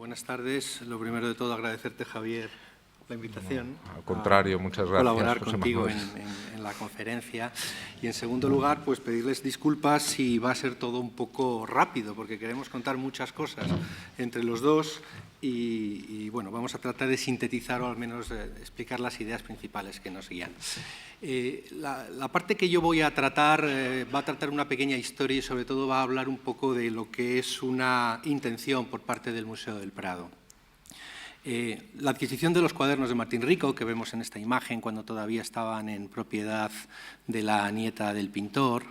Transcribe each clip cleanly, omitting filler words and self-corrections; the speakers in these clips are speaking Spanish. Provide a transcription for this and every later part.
Buenas tardes. Lo primero de todo, agradecerte, Javier, la invitación. No, al contrario, muchas gracias. Colaborar contigo en la conferencia. Y en segundo lugar, pues pedirles disculpas si va a ser todo un poco rápido, porque queremos contar muchas cosas entre los dos y bueno, vamos a tratar de sintetizar o al menos explicar las ideas principales que nos guían. La parte que yo voy a tratar va a tratar una pequeña historia y sobre todo va a hablar un poco de lo que es una intención por parte del Museo del Prado. La adquisición de los cuadernos de Martín Rico, que vemos en esta imagen cuando todavía estaban en propiedad de la nieta del pintor,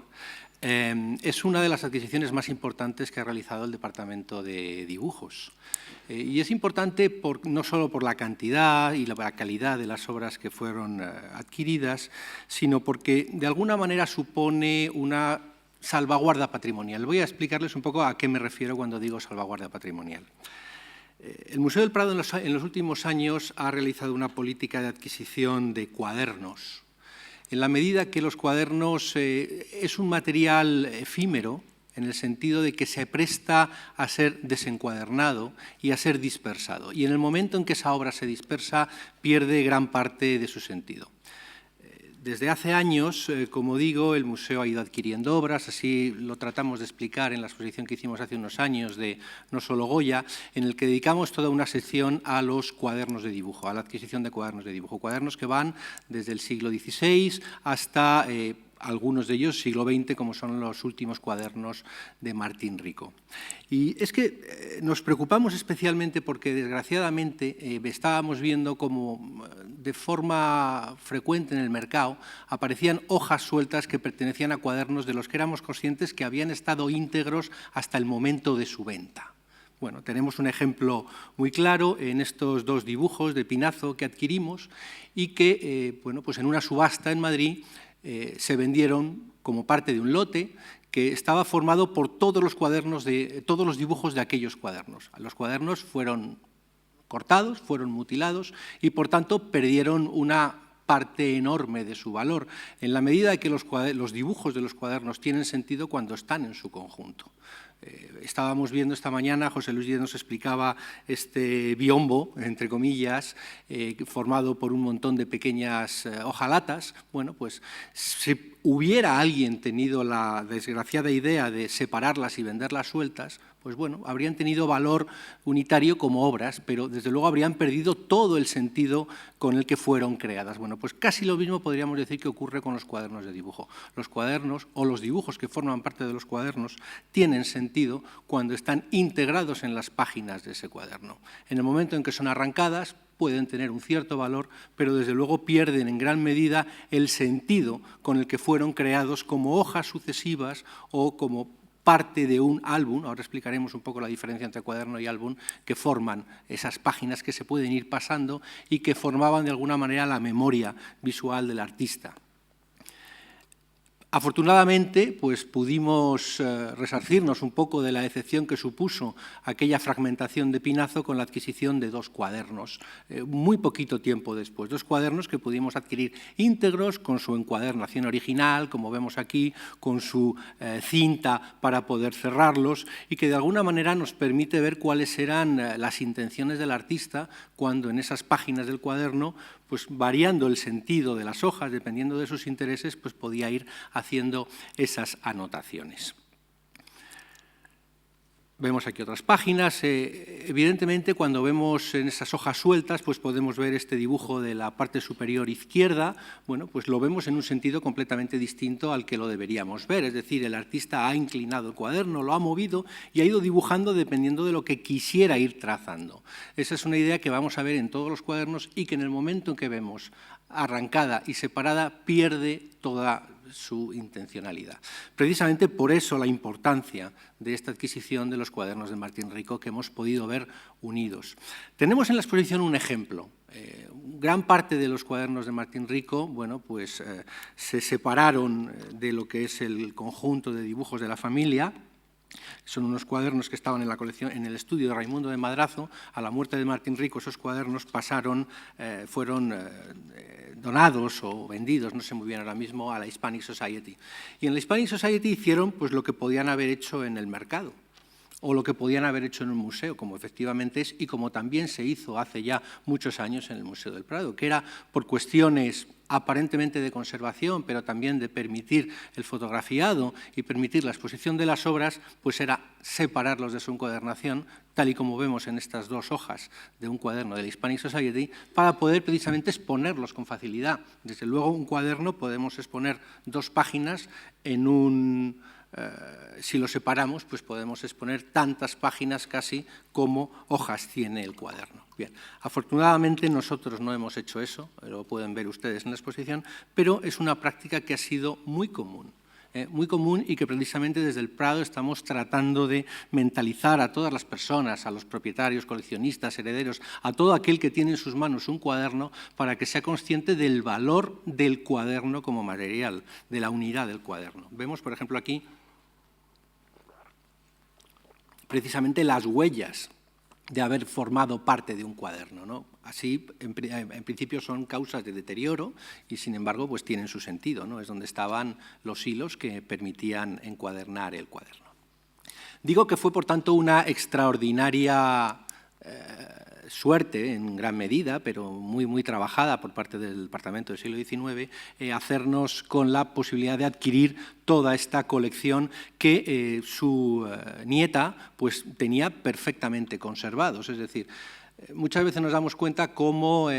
es una de las adquisiciones más importantes que ha realizado el Departamento de Dibujos. Y es importante no solo por la cantidad y la calidad de las obras que fueron adquiridas, sino porque de alguna manera supone una salvaguarda patrimonial. Voy a explicarles un poco a qué me refiero cuando digo salvaguarda patrimonial. El Museo del Prado en los últimos años ha realizado una política de adquisición de cuadernos. En la medida que los cuadernos es un material efímero, en el sentido de que se presta a ser desencuadernado y a ser dispersado. Y en el momento en que esa obra se dispersa, pierde gran parte de su sentido. Desde hace años, como digo, el museo ha ido adquiriendo obras, así lo tratamos de explicar en la exposición que hicimos hace unos años de No solo Goya, en el que dedicamos toda una sección a los cuadernos de dibujo, a la adquisición de cuadernos de dibujo, cuadernos que van desde el siglo XVI hasta algunos de ellos siglo XX, como son los últimos cuadernos de Martín Rico. Y es que nos preocupamos especialmente porque, desgraciadamente, estábamos viendo como de forma frecuente en el mercado aparecían hojas sueltas que pertenecían a cuadernos de los que éramos conscientes que habían estado íntegros hasta el momento de su venta. Bueno, tenemos un ejemplo muy claro en estos dos dibujos de Pinazo que adquirimos y que, bueno, pues en una subasta en Madrid se vendieron como parte de un lote que estaba formado por todos los dibujos de aquellos cuadernos. Los cuadernos fueron cortados, fueron mutilados y, por tanto, perdieron una parte enorme de su valor, en la medida de que los dibujos de los cuadernos tienen sentido cuando están en su conjunto. Estábamos viendo esta mañana, José Luis nos explicaba este biombo, entre comillas, formado por un montón de pequeñas hojalatas. Bueno, pues si hubiera alguien tenido la desgraciada idea de separarlas y venderlas sueltas, pues bueno, habrían tenido valor unitario como obras, pero desde luego habrían perdido todo el sentido con el que fueron creadas. Bueno, pues casi lo mismo podríamos decir que ocurre con los cuadernos de dibujo. Los cuadernos o los dibujos que forman parte de los cuadernos tienen sentido cuando están integrados en las páginas de ese cuaderno. En el momento en que son arrancadas, pueden tener un cierto valor, pero desde luego pierden en gran medida el sentido con el que fueron creados como hojas sucesivas o como parte de un álbum. Ahora explicaremos un poco la diferencia entre cuaderno y álbum, que forman esas páginas que se pueden ir pasando y que formaban de alguna manera la memoria visual del artista. Afortunadamente, pues pudimos resarcirnos un poco de la decepción que supuso aquella fragmentación de Pinazo con la adquisición de dos cuadernos, muy poquito tiempo después. Dos cuadernos que pudimos adquirir íntegros con su encuadernación original, como vemos aquí, con su cinta para poder cerrarlos y que de alguna manera nos permite ver cuáles eran las intenciones del artista cuando en esas páginas del cuaderno, pues variando el sentido de las hojas, dependiendo de sus intereses, pues podía ir haciendo esas anotaciones. Vemos aquí otras páginas. Evidentemente, cuando vemos en esas hojas sueltas, pues podemos ver este dibujo de la parte superior izquierda. Bueno, pues lo vemos en un sentido completamente distinto al que lo deberíamos ver. Es decir, el artista ha inclinado el cuaderno, lo ha movido y ha ido dibujando dependiendo de lo que quisiera ir trazando. Esa es una idea que vamos a ver en todos los cuadernos y que en el momento en que vemos arrancada y separada pierde toda su intencionalidad. Precisamente por eso la importancia de esta adquisición de los cuadernos de Martín Rico que hemos podido ver unidos. Tenemos en la exposición un ejemplo. Gran parte de los cuadernos de Martín Rico, bueno, pues se separaron de lo que es el conjunto de dibujos de la familia. Son unos cuadernos que estaban en la colección, en el estudio de Raimundo de Madrazo. A la muerte de Martín Rico, esos cuadernos fueron donados o vendidos, no sé muy bien ahora mismo, a la Hispanic Society. Y en la Hispanic Society hicieron pues, lo que podían haber hecho en el mercado. o lo que podían haber hecho en un museo, como efectivamente es y como también se hizo hace ya muchos años en el Museo del Prado, que era por cuestiones aparentemente de conservación, pero también de permitir el fotografiado y permitir la exposición de las obras, pues era separarlos de su encuadernación, tal y como vemos en estas dos hojas de un cuaderno de la Hispanic Society, para poder precisamente exponerlos con facilidad. Desde luego, un cuaderno podemos exponer 2 páginas en un... si lo separamos, pues podemos exponer tantas páginas casi como hojas tiene el cuaderno. Bien, afortunadamente nosotros no hemos hecho eso, lo pueden ver ustedes en la exposición, pero es una práctica que ha sido muy común y que precisamente desde el Prado estamos tratando de mentalizar a todas las personas, a los propietarios, coleccionistas, herederos, a todo aquel que tiene en sus manos un cuaderno, para que sea consciente del valor del cuaderno como material, de la unidad del cuaderno. Vemos, por ejemplo, aquí precisamente las huellas de haber formado parte de un cuaderno, ¿no? Así, en principio, son causas de deterioro y, sin embargo, pues tienen su sentido, ¿no? Es donde estaban los hilos que permitían encuadernar el cuaderno. Digo que fue, por tanto, una extraordinaria suerte, en gran medida, pero muy trabajada por parte del Departamento del siglo XIX, hacernos con la posibilidad de adquirir toda esta colección que su nieta pues, tenía perfectamente conservados. Es decir, muchas veces nos damos cuenta cómo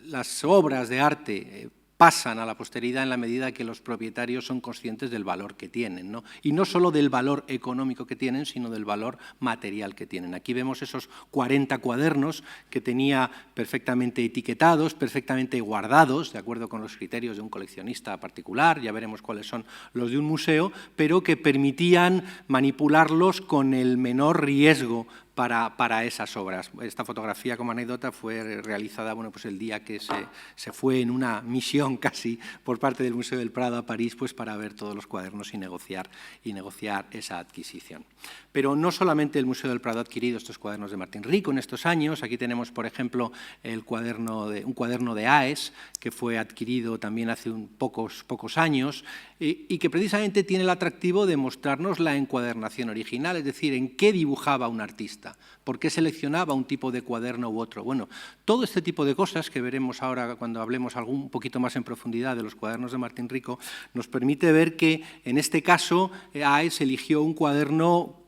las obras de arte pasan a la posteridad en la medida que los propietarios son conscientes del valor que tienen, ¿no? Y no solo del valor económico que tienen, sino del valor material que tienen. Aquí vemos esos 40 cuadernos que tenía perfectamente etiquetados, perfectamente guardados, de acuerdo con los criterios de un coleccionista particular, ya veremos cuáles son los de un museo, pero que permitían manipularlos con el menor riesgo para esas obras. Esta fotografía, como anécdota, fue realizada pues el día que se fue en una misión casi por parte del Museo del Prado a París, pues para ver todos los cuadernos y negociar esa adquisición. Pero no solamente el Museo del Prado ha adquirido estos cuadernos de Martín Rico en estos años. Aquí tenemos, por ejemplo, un cuaderno de Aes, que fue adquirido también hace pocos años, y que precisamente tiene el atractivo de mostrarnos la encuadernación original, es decir, en qué dibujaba un artista, por qué seleccionaba un tipo de cuaderno u otro. Bueno, todo este tipo de cosas que veremos ahora cuando hablemos un poquito más en profundidad de los cuadernos de Martín Rico, nos permite ver que, en este caso, Aes eligió un cuaderno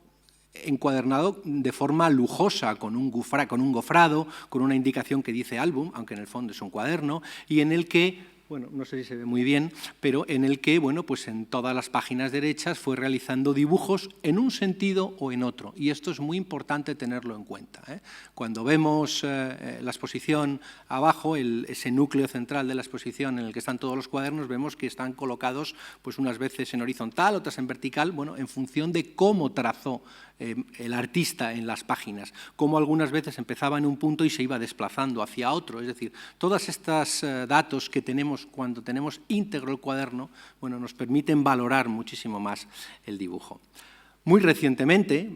encuadernado de forma lujosa, con un gofrado, con una indicación que dice álbum, aunque en el fondo es un cuaderno, y en el que, bueno, no sé si se ve muy bien, pero en el que, bueno, pues en todas las páginas derechas fue realizando dibujos en un sentido o en otro. Y esto es muy importante tenerlo en cuenta, ¿eh? Cuando vemos la exposición abajo, ese núcleo central de la exposición en el que están todos los cuadernos, vemos que están colocados pues unas veces en horizontal, otras en vertical, bueno, en función de cómo trazó el artista en las páginas, cómo algunas veces empezaba en un punto y se iba desplazando hacia otro. Es decir, todos estos datos que tenemos cuando tenemos íntegro el cuaderno, bueno, nos permiten valorar muchísimo más el dibujo. Muy recientemente,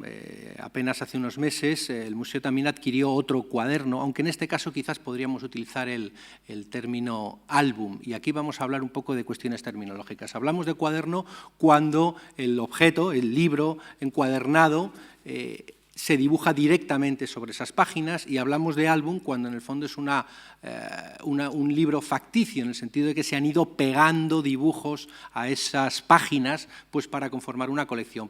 apenas hace unos meses, el museo también adquirió otro cuaderno, aunque en este caso quizás podríamos utilizar el término álbum, y aquí vamos a hablar un poco de cuestiones terminológicas. Hablamos de cuaderno cuando el objeto, el libro encuadernado, se dibuja directamente sobre esas páginas, y hablamos de álbum cuando en el fondo es un libro facticio, en el sentido de que se han ido pegando dibujos a esas páginas pues para conformar una colección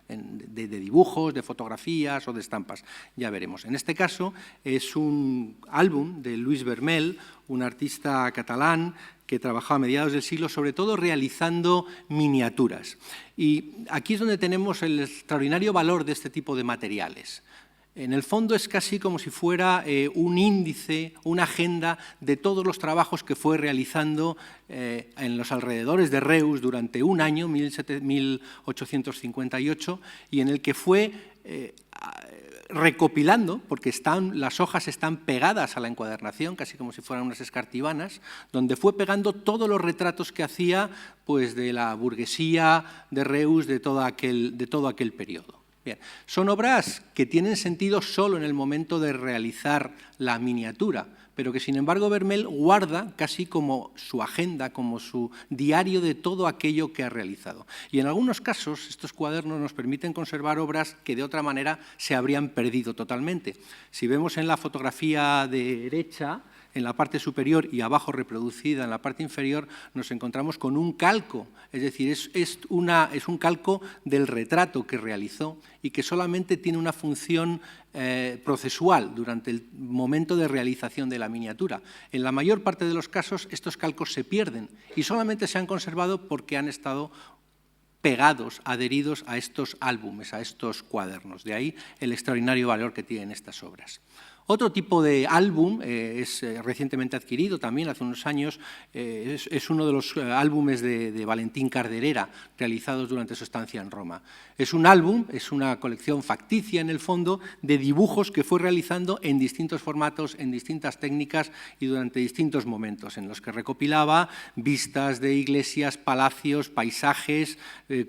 de dibujos, de fotografías o de estampas. Ya veremos. En este caso es un álbum de Luis Vermel, un artista catalán que trabajaba a mediados del siglo, sobre todo realizando miniaturas. Y aquí es donde tenemos el extraordinario valor de este tipo de materiales. En el fondo es casi como si fuera un índice, una agenda de todos los trabajos que fue realizando en los alrededores de Reus durante un año, 1858, y en el que fue recopilando, porque las hojas están pegadas a la encuadernación, casi como si fueran unas escartibanas, donde fue pegando todos los retratos que hacía pues, de la burguesía de Reus de todo aquel periodo. Bien, son obras que tienen sentido solo en el momento de realizar la miniatura, pero que sin embargo Vermeer guarda casi como su agenda, como su diario de todo aquello que ha realizado. Y en algunos casos estos cuadernos nos permiten conservar obras que de otra manera se habrían perdido totalmente. Si vemos en la fotografía derecha, en la parte superior y abajo reproducida en la parte inferior, nos encontramos con un calco, es decir, es un calco del retrato que realizó y que solamente tiene una función procesual durante el momento de realización de la miniatura. En la mayor parte de los casos estos calcos se pierden y solamente se han conservado porque han estado pegados, adheridos a estos álbumes, a estos cuadernos. De ahí el extraordinario valor que tienen estas obras. Otro tipo de álbum es recientemente adquirido, también hace unos años, es uno de los álbumes de Valentín Carderera, realizados durante su estancia en Roma. Es un álbum, es una colección facticia en el fondo, de dibujos que fue realizando en distintos formatos, en distintas técnicas y durante distintos momentos, en los que recopilaba vistas de iglesias, palacios, paisajes,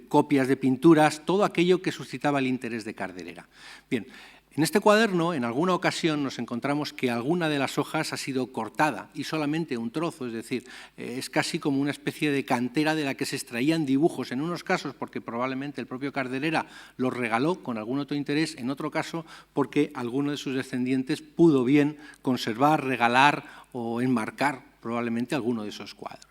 copias de pinturas, todo aquello que suscitaba el interés de Carderera. Bien. En este cuaderno, en alguna ocasión, nos encontramos que alguna de las hojas ha sido cortada y solamente un trozo, es decir, es casi como una especie de cantera de la que se extraían dibujos, en unos casos porque probablemente el propio Carderera los regaló con algún otro interés, en otro caso porque alguno de sus descendientes pudo bien conservar, regalar o enmarcar probablemente alguno de esos cuadros,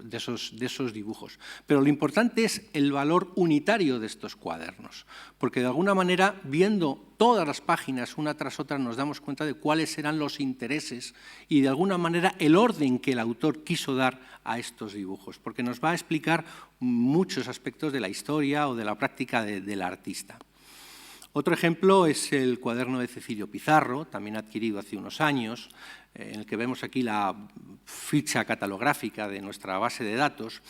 de esos dibujos. Pero lo importante es el valor unitario de estos cuadernos, porque de alguna manera, viendo todas las páginas una tras otra, nos damos cuenta de cuáles eran los intereses y de alguna manera el orden que el autor quiso dar a estos dibujos, porque nos va a explicar muchos aspectos de la historia o de la práctica del artista. Otro ejemplo es el cuaderno de Cecilio Pizarro, también adquirido hace unos años, en el que vemos aquí la ficha catalográfica de nuestra base de datos,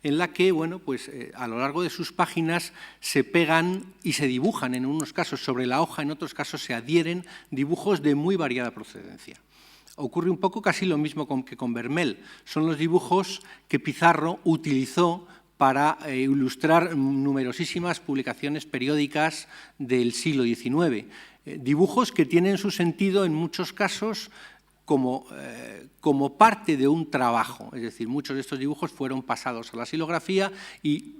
en la que, bueno, pues, a lo largo de sus páginas se pegan y se dibujan, en unos casos sobre la hoja, en otros casos se adhieren dibujos de muy variada procedencia. Ocurre un poco casi lo mismo que con Vermeer. Son los dibujos que Pizarro utilizó para ilustrar numerosísimas publicaciones periódicas del siglo XIX. Dibujos que tienen su sentido en muchos casos como parte de un trabajo. Es decir, muchos de estos dibujos fueron pasados a la xilografía y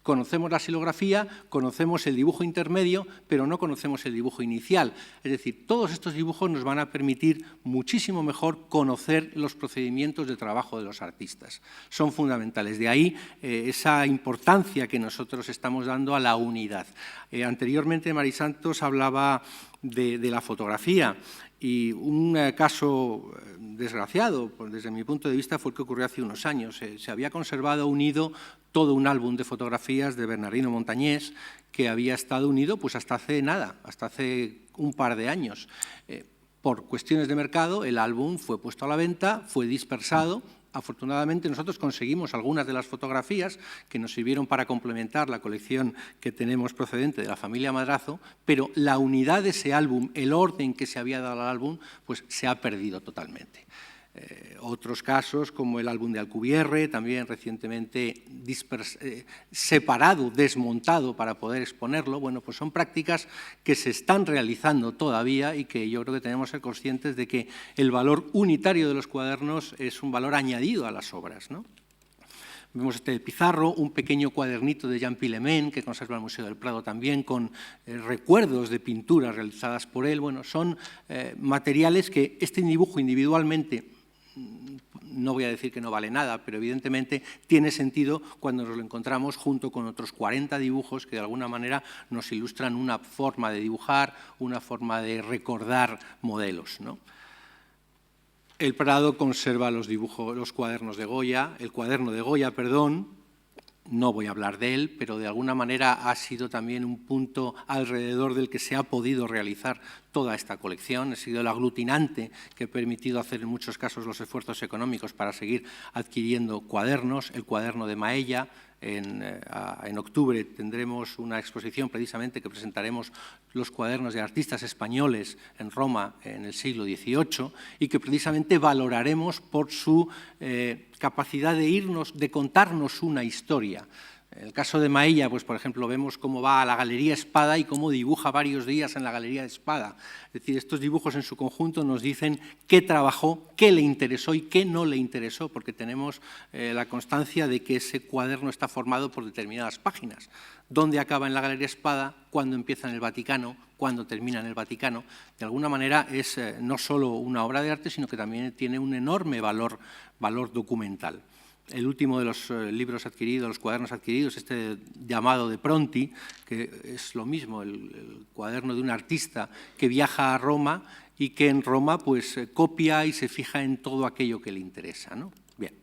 conocemos la xilografía, conocemos el dibujo intermedio, pero no conocemos el dibujo inicial. Es decir, todos estos dibujos nos van a permitir muchísimo mejor conocer los procedimientos de trabajo de los artistas. Son fundamentales. De ahí esa importancia que nosotros estamos dando a la unidad. Anteriormente Mari Santos hablaba de la fotografía. Y un caso desgraciado, desde mi punto de vista, fue el que ocurrió hace unos años. Se había conservado unido todo un álbum de fotografías de Bernardino Montañés, que había estado unido pues hasta hace nada, hasta hace un par de años. Por cuestiones de mercado, el álbum fue puesto a la venta, fue dispersado. Afortunadamente nosotros conseguimos algunas de las fotografías que nos sirvieron para complementar la colección que tenemos procedente de la familia Madrazo, pero la unidad de ese álbum, el orden que se había dado al álbum, pues se ha perdido totalmente. Otros casos, como el álbum de Alcubierre, también recientemente separado, desmontado para poder exponerlo, bueno, pues son prácticas que se están realizando todavía y que yo creo que tenemos que ser conscientes de que el valor unitario de los cuadernos es un valor añadido a las obras, ¿no? Vemos este de Pizarro, un pequeño cuadernito de Jean Pilemén, que conserva el Museo del Prado también, con recuerdos de pinturas realizadas por él. Bueno, son materiales que este dibujo individualmente, no voy a decir que no vale nada, pero evidentemente tiene sentido cuando nos lo encontramos junto con otros 40 dibujos que de alguna manera nos ilustran una forma de dibujar, una forma de recordar modelos, ¿no? El Prado conserva los cuadernos de Goya, el cuaderno de Goya, perdón, no voy a hablar de él, pero de alguna manera ha sido también un punto alrededor del que se ha podido realizar toda esta colección. Ha sido el aglutinante que ha permitido hacer en muchos casos los esfuerzos económicos para seguir adquiriendo cuadernos. El cuaderno de Maella. En octubre tendremos una exposición precisamente que presentaremos los cuadernos de artistas españoles en Roma en el siglo XVIII y que precisamente valoraremos por su capacidad de contarnos una historia En el caso de Maella, pues por ejemplo, vemos cómo va a la Galería Espada y cómo dibuja varios días en la Galería Espada. Es decir, estos dibujos en su conjunto nos dicen qué trabajó, qué le interesó y qué no le interesó, porque tenemos la constancia de que ese cuaderno está formado por determinadas páginas. Dónde acaba en la Galería Espada, cuándo empieza en el Vaticano, cuándo termina en el Vaticano. De alguna manera es no solo una obra de arte, sino que también tiene un enorme valor documental. El último de los libros adquiridos, los cuadernos adquiridos, este llamado de Pronti, que es lo mismo, el cuaderno de un artista que viaja a Roma y que en Roma pues copia y se fija en todo aquello que le interesa, ¿no? Bien,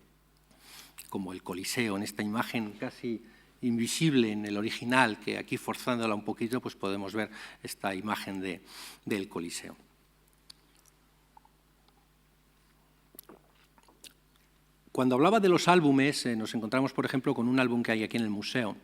como el Coliseo, en esta imagen casi invisible en el original, que aquí forzándola un poquito pues podemos ver esta imagen del Coliseo. Cuando hablaba de los álbumes, nos encontramos, por ejemplo, con un álbum que hay aquí en el museo,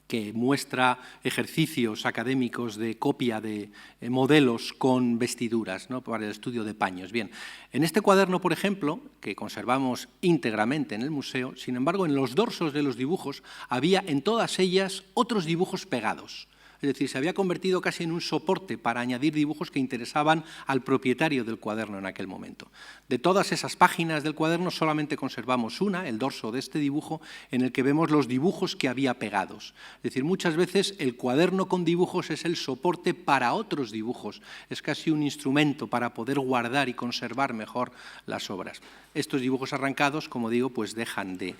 que muestra ejercicios académicos de copia de modelos con vestiduras, ¿no?, para el estudio de paños. Bien, en este cuaderno, por ejemplo, que conservamos íntegramente en el museo, sin embargo, en los dorsos de los dibujos había en todas ellas otros dibujos pegados. Es decir, se había convertido casi en un soporte para añadir dibujos que interesaban al propietario del cuaderno en aquel momento. De todas esas páginas del cuaderno solamente conservamos una, el dorso de este dibujo, en el que vemos los dibujos que había pegados. Es decir, muchas veces el cuaderno con dibujos es el soporte para otros dibujos, es casi un instrumento para poder guardar y conservar mejor las obras. Estos dibujos arrancados, como digo, pues dejan de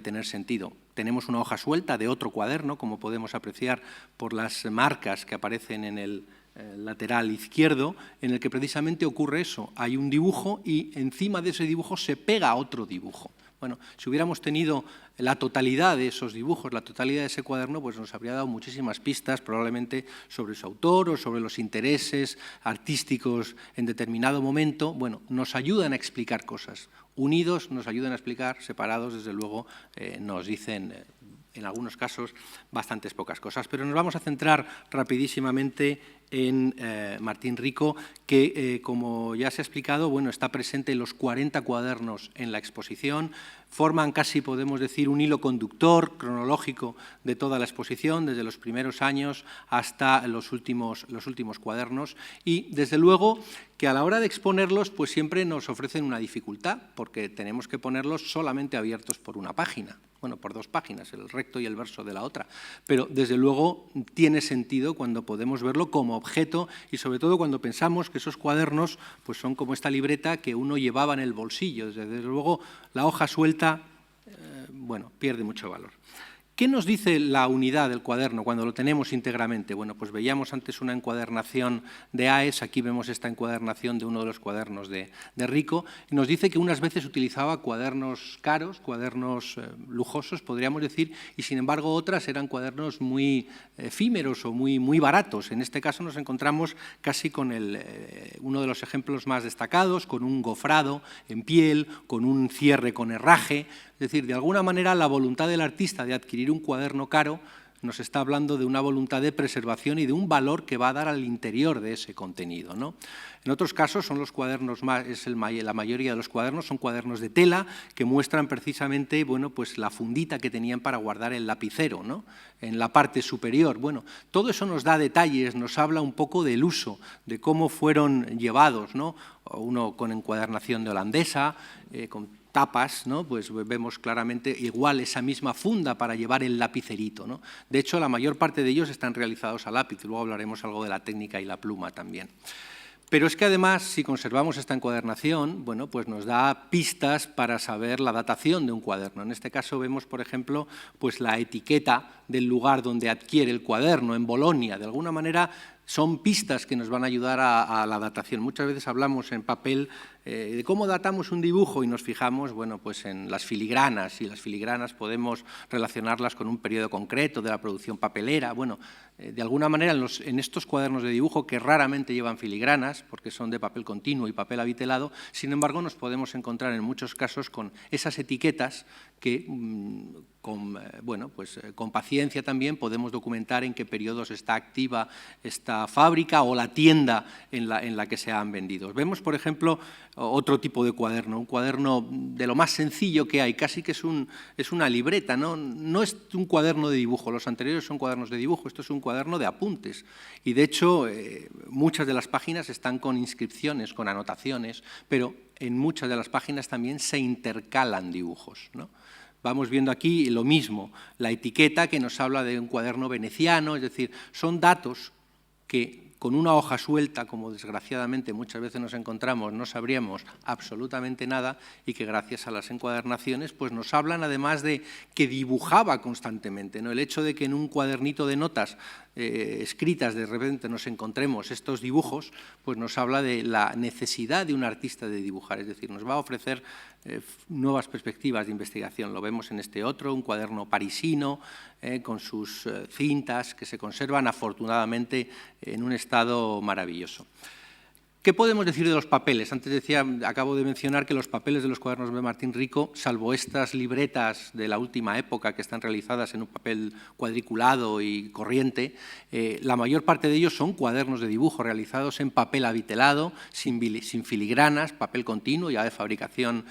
tener sentido. Tenemos una hoja suelta de otro cuaderno, como podemos apreciar por las marcas que aparecen en el lateral izquierdo, en el que precisamente ocurre eso. Hay un dibujo y encima de ese dibujo se pega otro dibujo. Bueno, si hubiéramos tenido la totalidad de esos dibujos, la totalidad de ese cuaderno, pues nos habría dado muchísimas pistas, probablemente sobre su autor o sobre los intereses artísticos en determinado momento. Bueno, nos ayudan a explicar cosas. Unidos nos ayudan a explicar, separados, desde luego, nos dicen, en algunos casos, bastantes pocas cosas. Pero nos vamos a centrar rapidísimamente en Martín Rico, que, como ya se ha explicado, bueno, está presente en los 40 cuadernos en la exposición, forman casi, podemos decir, un hilo conductor cronológico de toda la exposición, desde los primeros años hasta los últimos cuadernos, y, desde luego, que a la hora de exponerlos, pues siempre nos ofrecen una dificultad, porque tenemos que ponerlos solamente abiertos por una página. Bueno, por dos páginas, el recto y el verso de la otra. Pero, desde luego, tiene sentido cuando podemos verlo como objeto y, sobre todo, cuando pensamos que esos cuadernos pues son como esta libreta que uno llevaba en el bolsillo. Desde luego, la hoja suelta, bueno, pierde mucho valor. ¿Qué nos dice la unidad del cuaderno cuando lo tenemos íntegramente? Bueno, pues veíamos antes una encuadernación de AES, aquí vemos esta encuadernación de uno de los cuadernos de Rico, y nos dice que unas veces utilizaba cuadernos caros, cuadernos lujosos, podríamos decir, y sin embargo otras eran cuadernos muy efímeros o muy baratos. En este caso nos encontramos casi con uno de los ejemplos más destacados, con un gofrado en piel, con un cierre con herraje. Es decir, de alguna manera la voluntad del artista de adquirir un cuaderno caro nos está hablando de una voluntad de preservación y de un valor que va a dar al interior de ese contenido, ¿no? En otros casos son los cuadernos la mayoría de los cuadernos son cuadernos de tela que muestran precisamente, bueno, pues la fundita que tenían para guardar el lapicero, ¿no?, en la parte superior. Bueno, todo eso nos da detalles, nos habla un poco del uso, de cómo fueron llevados, ¿no? Uno con encuadernación de holandesa, con tapas, ¿no? Pues vemos claramente igual esa misma funda para llevar el lapicerito, ¿no? De hecho, la mayor parte de ellos están realizados a lápiz, luego hablaremos algo de la técnica y la pluma también. Pero es que además, si conservamos esta encuadernación, bueno, pues nos da pistas para saber la datación de un cuaderno. En este caso vemos, por ejemplo, pues la etiqueta del lugar donde adquiere el cuaderno, en Bolonia. De alguna manera son pistas que nos van a ayudar a la datación. Muchas veces hablamos en papel de cómo datamos un dibujo y nos fijamos, bueno, pues en las filigranas, y las filigranas podemos relacionarlas con un periodo concreto de la producción papelera. Bueno, de alguna manera en estos cuadernos de dibujo, que raramente llevan filigranas, porque son de papel continuo y papel avitelado, sin embargo nos podemos encontrar en muchos casos con esas etiquetas que con paciencia también podemos documentar en qué periodos está activa esta fábrica o la tienda en la que se han vendido. Vemos, por ejemplo, otro tipo de cuaderno, un cuaderno de lo más sencillo que hay, casi que es una libreta, no es un cuaderno de dibujo, los anteriores son cuadernos de dibujo, esto es un cuaderno de apuntes. Y de hecho, muchas de las páginas están con inscripciones, con anotaciones, pero en muchas de las páginas también se intercalan dibujos, ¿no? Vamos viendo aquí lo mismo, la etiqueta que nos habla de un cuaderno veneciano, es decir, son datos que con una hoja suelta, como desgraciadamente muchas veces nos encontramos, no sabríamos absolutamente nada y que gracias a las encuadernaciones pues nos hablan además de que dibujaba constantemente, ¿no? El hecho de que en un cuadernito de notas escritas de repente nos encontremos estos dibujos, pues nos habla de la necesidad de un artista de dibujar, es decir, nos va a ofrecer nuevas perspectivas de investigación. Lo vemos en este otro, un cuaderno parisino, con sus cintas que se conservan afortunadamente en un estado maravilloso. ¿Qué podemos decir de los papeles? Antes acabo de mencionar que los papeles de los cuadernos de Martín Rico, salvo estas libretas de la última época que están realizadas en un papel cuadriculado y corriente, la mayor parte de ellos son cuadernos de dibujo realizados en papel avitelado, sin filigranas, papel continuo, ya de fabricación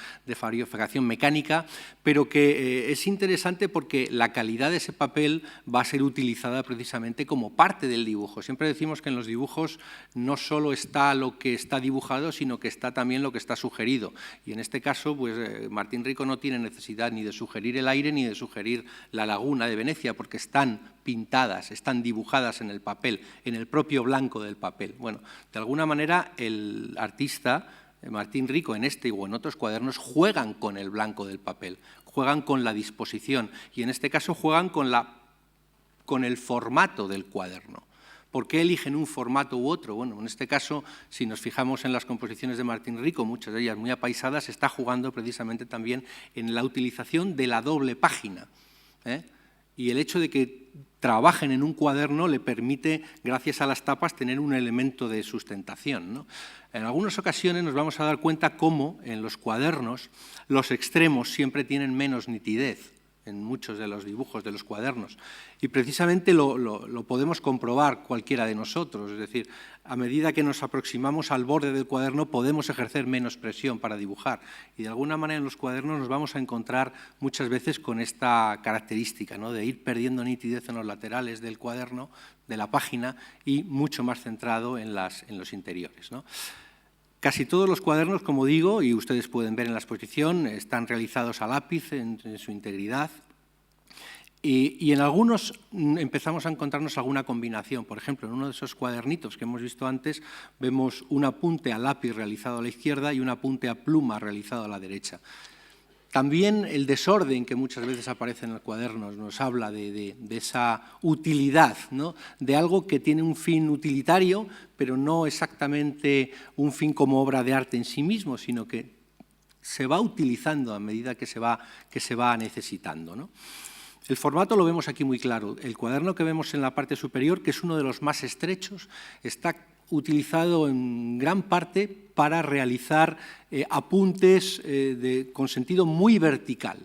mecánica, pero que es interesante porque la calidad de ese papel va a ser utilizada precisamente como parte del dibujo. Siempre decimos que en los dibujos no solo está lo que está dibujado, sino que está también lo que está sugerido. Y en este caso, pues Martín Rico no tiene necesidad ni de sugerir el aire ni de sugerir la laguna de Venecia, porque están pintadas, están dibujadas en el papel, en el propio blanco del papel. Bueno, de alguna manera el artista Martín Rico en este o en otros cuadernos juegan con el blanco del papel, juegan con la disposición y en este caso juegan con el formato del cuaderno. ¿Por qué eligen un formato u otro? Bueno, en este caso, si nos fijamos en las composiciones de Martín Rico, muchas de ellas muy apaisadas, está jugando precisamente también en la utilización de la doble página, y el hecho de que trabajen en un cuaderno le permite, gracias a las tapas, tener un elemento de sustentación, ¿no? En algunas ocasiones nos vamos a dar cuenta cómo en los cuadernos los extremos siempre tienen menos nitidez en muchos de los dibujos de los cuadernos. Y precisamente lo podemos comprobar cualquiera de nosotros, es decir, a medida que nos aproximamos al borde del cuaderno podemos ejercer menos presión para dibujar. Y de alguna manera en los cuadernos nos vamos a encontrar muchas veces con esta característica, ¿no?, de ir perdiendo nitidez en los laterales del cuaderno, de la página, y mucho más centrado en los interiores, ¿no? Casi todos los cuadernos, como digo, y ustedes pueden ver en la exposición, están realizados a lápiz en su integridad y en algunos empezamos a encontrarnos alguna combinación. Por ejemplo, en uno de esos cuadernitos que hemos visto antes vemos un apunte a lápiz realizado a la izquierda y un apunte a pluma realizado a la derecha. También el desorden que muchas veces aparece en los cuadernos nos habla de esa utilidad, ¿no?, de algo que tiene un fin utilitario, pero no exactamente un fin como obra de arte en sí mismo, sino que se va utilizando a medida que se va necesitando, ¿no? El formato lo vemos aquí muy claro. El cuaderno que vemos en la parte superior, que es uno de los más estrechos, está utilizado en gran parte para realizar apuntes con sentido muy vertical.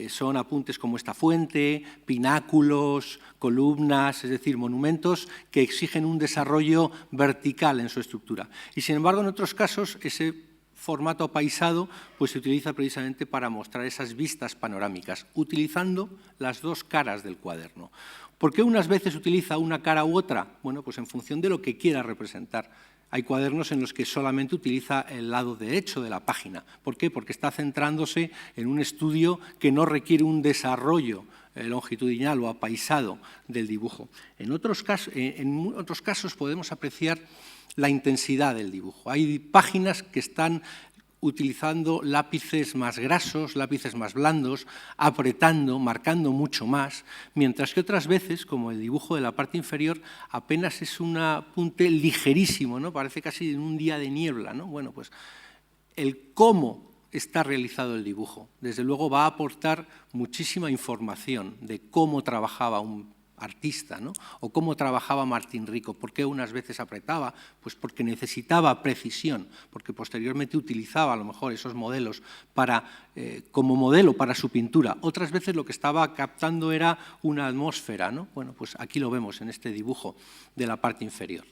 Son apuntes como esta fuente, pináculos, columnas, es decir, monumentos que exigen un desarrollo vertical en su estructura. Y sin embargo, en otros casos, ese formato apaisado pues se utiliza precisamente para mostrar esas vistas panorámicas, utilizando las dos caras del cuaderno. ¿Por qué unas veces utiliza una cara u otra? Bueno, pues en función de lo que quiera representar. Hay cuadernos en los que solamente utiliza el lado derecho de la página. ¿Por qué? Porque está centrándose en un estudio que no requiere un desarrollo longitudinal o apaisado del dibujo. En otros casos podemos apreciar la intensidad del dibujo. Hay páginas que están utilizando lápices más grasos, lápices más blandos, apretando, marcando mucho más, mientras que otras veces, como el dibujo de la parte inferior, apenas es un apunte ligerísimo, ¿no? Parece casi en un día de niebla, ¿no? Bueno, pues el cómo está realizado el dibujo, desde luego va a aportar muchísima información de cómo trabajaba un artista, ¿no?, o cómo trabajaba Martín Rico. ¿Por qué unas veces apretaba? Pues porque necesitaba precisión, porque posteriormente utilizaba a lo mejor esos modelos como modelo para su pintura. Otras veces lo que estaba captando era una atmósfera, ¿no? Bueno, pues aquí lo vemos en este dibujo de la parte inferior.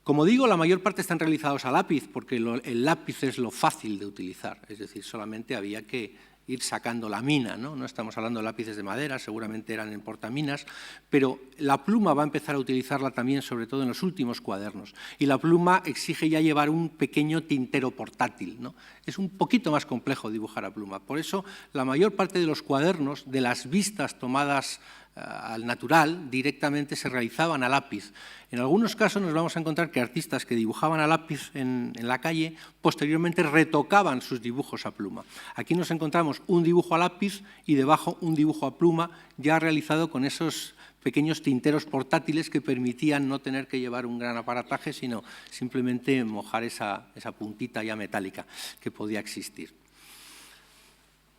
Como digo, la mayor parte están realizados a lápiz, porque el lápiz es lo fácil de utilizar, es decir, solamente había que ir sacando la mina, ¿no? No estamos hablando de lápices de madera, seguramente eran en portaminas, pero la pluma va a empezar a utilizarla también, sobre todo en los últimos cuadernos. Y la pluma exige ya llevar un pequeño tintero portátil, ¿no? Es un poquito más complejo dibujar a pluma. Por eso, la mayor parte de los cuadernos, de las vistas tomadas al natural, directamente se realizaban a lápiz. En algunos casos nos vamos a encontrar que artistas que dibujaban a lápiz en la calle, posteriormente retocaban sus dibujos a pluma. Aquí nos encontramos un dibujo a lápiz y debajo un dibujo a pluma ya realizado con esos pequeños tinteros portátiles que permitían no tener que llevar un gran aparataje, sino simplemente mojar esa puntita ya metálica que podía existir.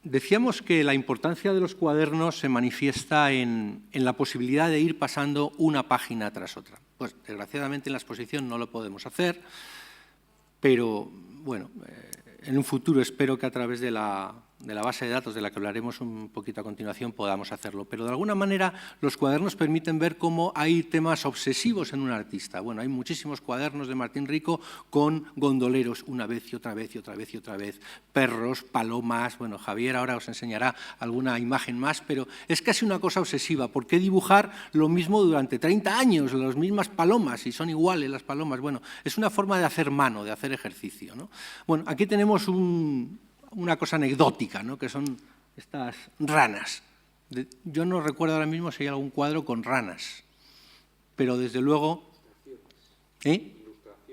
Decíamos que la importancia de los cuadernos se manifiesta en la posibilidad de ir pasando una página tras otra. Pues, desgraciadamente, en la exposición no lo podemos hacer, pero, bueno, en un futuro espero que a través de la base de datos de la que hablaremos un poquito a continuación podamos hacerlo. Pero, de alguna manera, los cuadernos permiten ver cómo hay temas obsesivos en un artista. Bueno, hay muchísimos cuadernos de Martín Rico con gondoleros una vez y otra vez y otra vez y otra vez, perros, palomas. Bueno, Javier ahora os enseñará alguna imagen más, pero es casi una cosa obsesiva. ¿Por qué dibujar lo mismo durante 30 años, las mismas palomas, y son iguales las palomas? Bueno, es una forma de hacer mano, de hacer ejercicio, ¿no? Bueno, aquí tenemos una cosa anecdótica, ¿no? Que son estas ranas. Yo no recuerdo ahora mismo si hay algún cuadro con ranas, pero desde luego...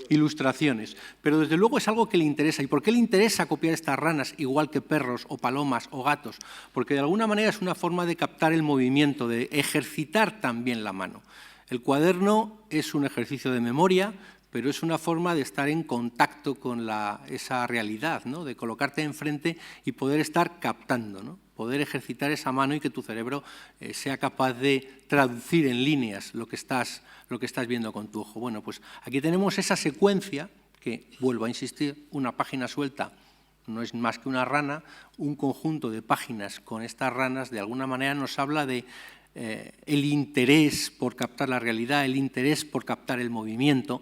Ilustraciones. Pero desde luego es algo que le interesa. ¿Y por qué le interesa copiar estas ranas, igual que perros o palomas o gatos? Porque de alguna manera es una forma de captar el movimiento, de ejercitar también la mano. El cuaderno es un ejercicio de memoria, pero es una forma de estar en contacto con esa realidad, ¿no? De colocarte enfrente y poder estar captando, ¿no? Poder ejercitar esa mano y que tu cerebro sea capaz de traducir en líneas lo que estás viendo con tu ojo. Bueno, pues aquí tenemos esa secuencia que, vuelvo a insistir, una página suelta no es más que una rana, un conjunto de páginas con estas ranas de alguna manera nos habla de el interés por captar la realidad, el interés por captar el movimiento,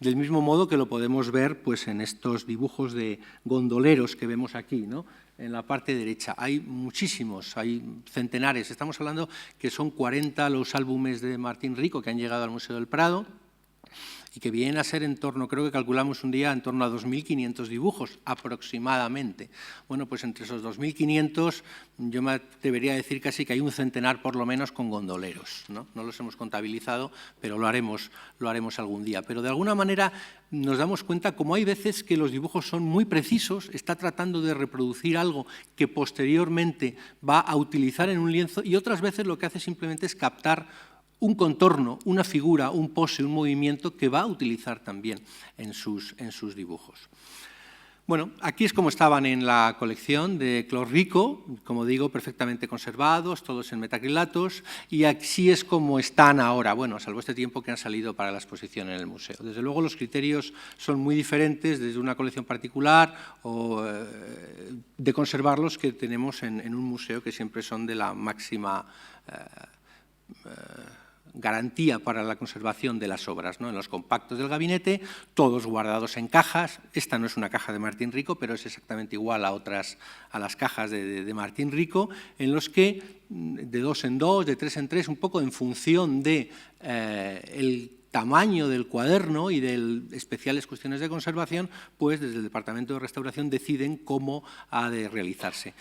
del mismo modo que lo podemos ver pues, en estos dibujos de gondoleros que vemos aquí, ¿no? En la parte derecha. Hay muchísimos, hay centenares. Estamos hablando que son 40 los álbumes de Martín Rico que han llegado al Museo del Prado y que vienen a ser en torno, creo que calculamos un día, en torno a 2.500 dibujos aproximadamente. Bueno, pues entre esos 2.500 yo me atrevería a decir casi que hay un centenar por lo menos con gondoleros, ¿no? No los hemos contabilizado, pero lo haremos algún día. Pero de alguna manera nos damos cuenta como hay veces que los dibujos son muy precisos, está tratando de reproducir algo que posteriormente va a utilizar en un lienzo y otras veces lo que hace simplemente es captar un contorno, una figura, un pose, un movimiento que va a utilizar también en sus dibujos. Bueno, aquí es como estaban en la colección de Clos Rico, como digo, perfectamente conservados, todos en metacrilatos, y así es como están ahora, bueno, salvo este tiempo que han salido para la exposición en el museo. Desde luego los criterios son muy diferentes desde una colección particular o de conservarlos que tenemos en un museo que siempre son de la máxima garantía para la conservación de las obras, ¿no? En los compactos del gabinete, todos guardados en cajas. Esta no es una caja de Martín Rico, pero es exactamente igual a las cajas de Martín Rico, en los que de 2 en 2, de 3 en 3, un poco en función de el tamaño del cuaderno y de especiales cuestiones de conservación, pues desde el Departamento de Restauración deciden cómo ha de realizarse.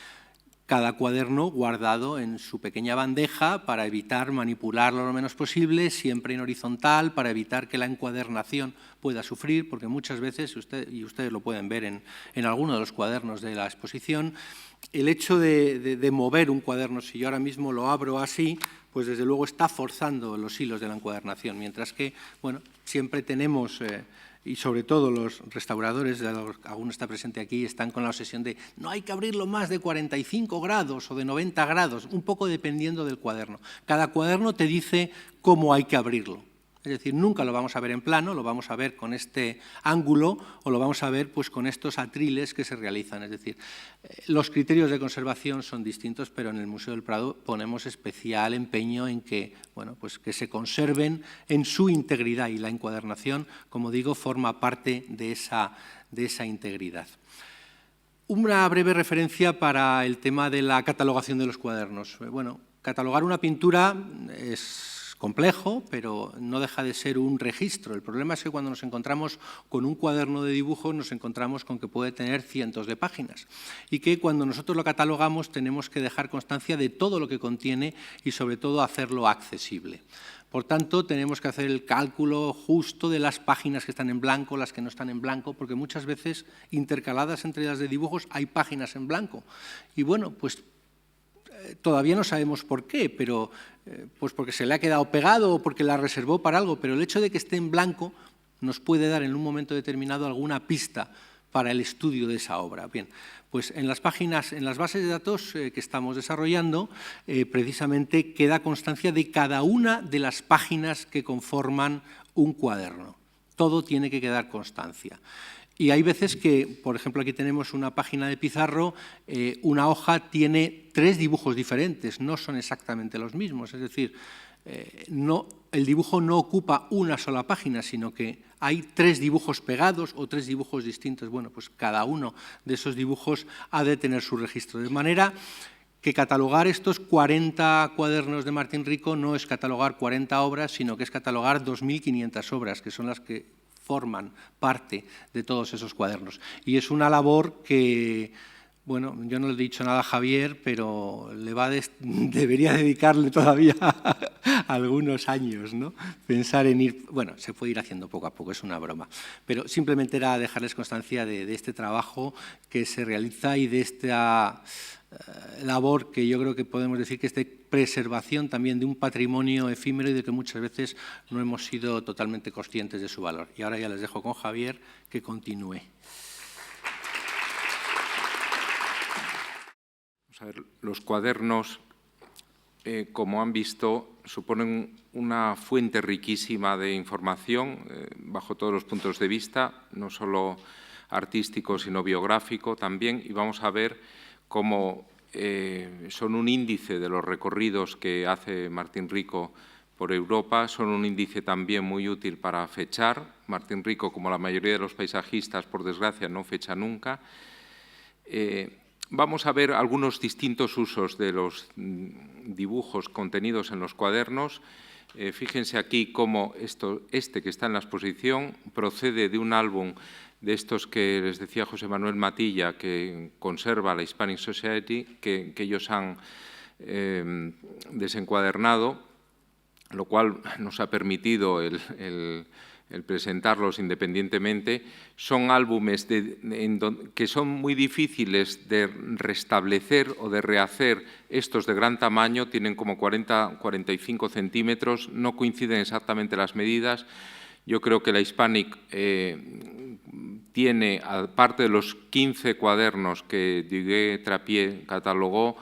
Cada cuaderno guardado en su pequeña bandeja para evitar manipularlo lo menos posible, siempre en horizontal, para evitar que la encuadernación pueda sufrir, porque muchas veces, y ustedes lo pueden ver en alguno de los cuadernos de la exposición, el hecho de mover un cuaderno, si yo ahora mismo lo abro así, pues desde luego está forzando los hilos de la encuadernación, mientras que, bueno, siempre tenemos... y sobre todo los restauradores, alguno está presente aquí, están con la obsesión de no hay que abrirlo más de 45 grados o de 90 grados, un poco dependiendo del cuaderno. Cada cuaderno te dice cómo hay que abrirlo. Es decir, nunca lo vamos a ver en plano, lo vamos a ver con este ángulo o lo vamos a ver pues, con estos atriles que se realizan. Es decir, los criterios de conservación son distintos, pero en el Museo del Prado ponemos especial empeño en que, bueno, pues que se conserven en su integridad, y la encuadernación, como digo, forma parte de esa integridad. Una breve referencia para el tema de la catalogación de los cuadernos. Bueno, catalogar una pintura es complejo, pero no deja de ser un registro. El problema es que cuando nos encontramos con un cuaderno de dibujo nos encontramos con que puede tener cientos de páginas y que cuando nosotros lo catalogamos tenemos que dejar constancia de todo lo que contiene y sobre todo hacerlo accesible. Por tanto, tenemos que hacer el cálculo justo de las páginas que están en blanco, las que no están en blanco, porque muchas veces intercaladas entre las de dibujos hay páginas en blanco. Y bueno, pues todavía no sabemos por qué, pero pues porque se le ha quedado pegado o porque la reservó para algo, pero el hecho de que esté en blanco nos puede dar en un momento determinado alguna pista para el estudio de esa obra. Bien, pues en las páginas, en las bases de datos que estamos desarrollando, precisamente queda constancia de cada una de las páginas que conforman un cuaderno. Todo tiene que quedar constancia. Y hay veces que, por ejemplo, aquí tenemos una página de Pizarro, una hoja tiene 3 dibujos diferentes, no son exactamente los mismos, es decir, el dibujo no ocupa una sola página, sino que hay 3 dibujos pegados o 3 dibujos distintos. Bueno, pues cada uno de esos dibujos ha de tener su registro, de manera que catalogar estos 40 cuadernos de Martín Rico no es catalogar 40 obras, sino que es catalogar 2.500 obras, que son las que forman parte de todos esos cuadernos. Y es una labor que, bueno, yo no le he dicho nada a Javier, pero debería dedicarle todavía algunos años, ¿no? Pensar en ir, bueno, se puede ir haciendo poco a poco, es una broma, pero simplemente era dejarles constancia de este trabajo que se realiza y de esta labor que yo creo que podemos decir que es de preservación también de un patrimonio efímero y de que muchas veces no hemos sido totalmente conscientes de su valor. Y ahora ya les dejo con Javier que continúe. Vamos a ver, los cuadernos, como han visto, suponen una fuente riquísima de información bajo todos los puntos de vista, no solo artístico, sino biográfico también, y vamos a ver cómo son un índice de los recorridos que hace Martín Rico por Europa, son un índice también muy útil para fechar. Martín Rico, como la mayoría de los paisajistas, por desgracia, no fecha nunca. Vamos a ver algunos distintos usos de los dibujos contenidos en los cuadernos. Fíjense aquí cómo este que está en la exposición procede de un álbum de estos que les decía José Manuel Matilla, que conserva la Hispanic Society, que ellos han desencuadernado, lo cual nos ha permitido el presentarlos independientemente. Son álbumes que son muy difíciles de restablecer o de rehacer. Estos de gran tamaño tienen como 40-45 centímetros, no coinciden exactamente las medidas. Yo creo que la Hispanic tiene, aparte de los 15 cuadernos que Duguay-Trappier catalogó,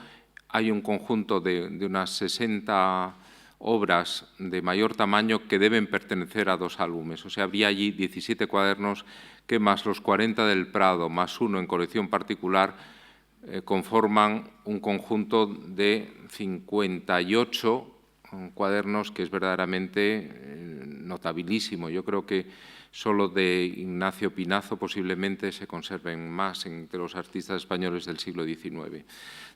hay un conjunto de unas 60 obras de mayor tamaño que deben pertenecer a 2 álbumes. O sea, habría allí 17 cuadernos que, más los 40 del Prado, más uno en colección particular, conforman un conjunto de 58 cuadernos que es verdaderamente notabilísimo. Yo creo que solo de Ignacio Pinazo posiblemente se conserven más entre los artistas españoles del siglo XIX.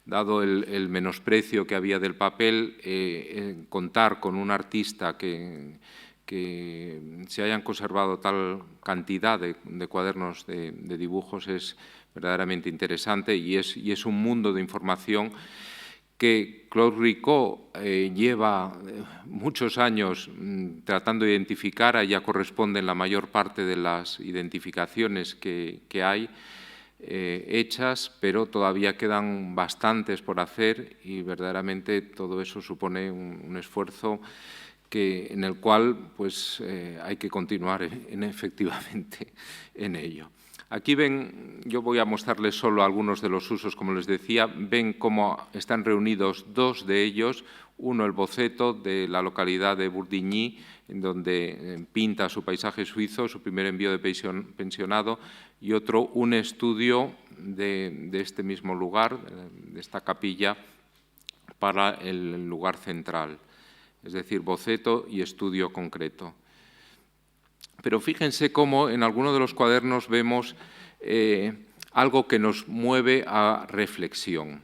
Dado el menosprecio que había del papel, contar con un artista que se hayan conservado tal cantidad de cuadernos de dibujos es verdaderamente interesante y es un mundo de información que Claude Ricot lleva muchos años tratando de identificar. Ya corresponden la mayor parte de las identificaciones que hay hechas, pero todavía quedan bastantes por hacer y verdaderamente todo eso supone un esfuerzo en el cual pues, hay que continuar efectivamente en ello. Aquí ven, yo voy a mostrarles solo algunos de los usos, como les decía, ven cómo están reunidos dos de ellos, uno el boceto de la localidad de Burdigny, en donde pinta su paisaje suizo, su primer envío de pensionado, y otro un estudio de este mismo lugar, de esta capilla, para el lugar central, es decir, boceto y estudio concreto. Pero fíjense cómo en alguno de los cuadernos vemos algo que nos mueve a reflexión.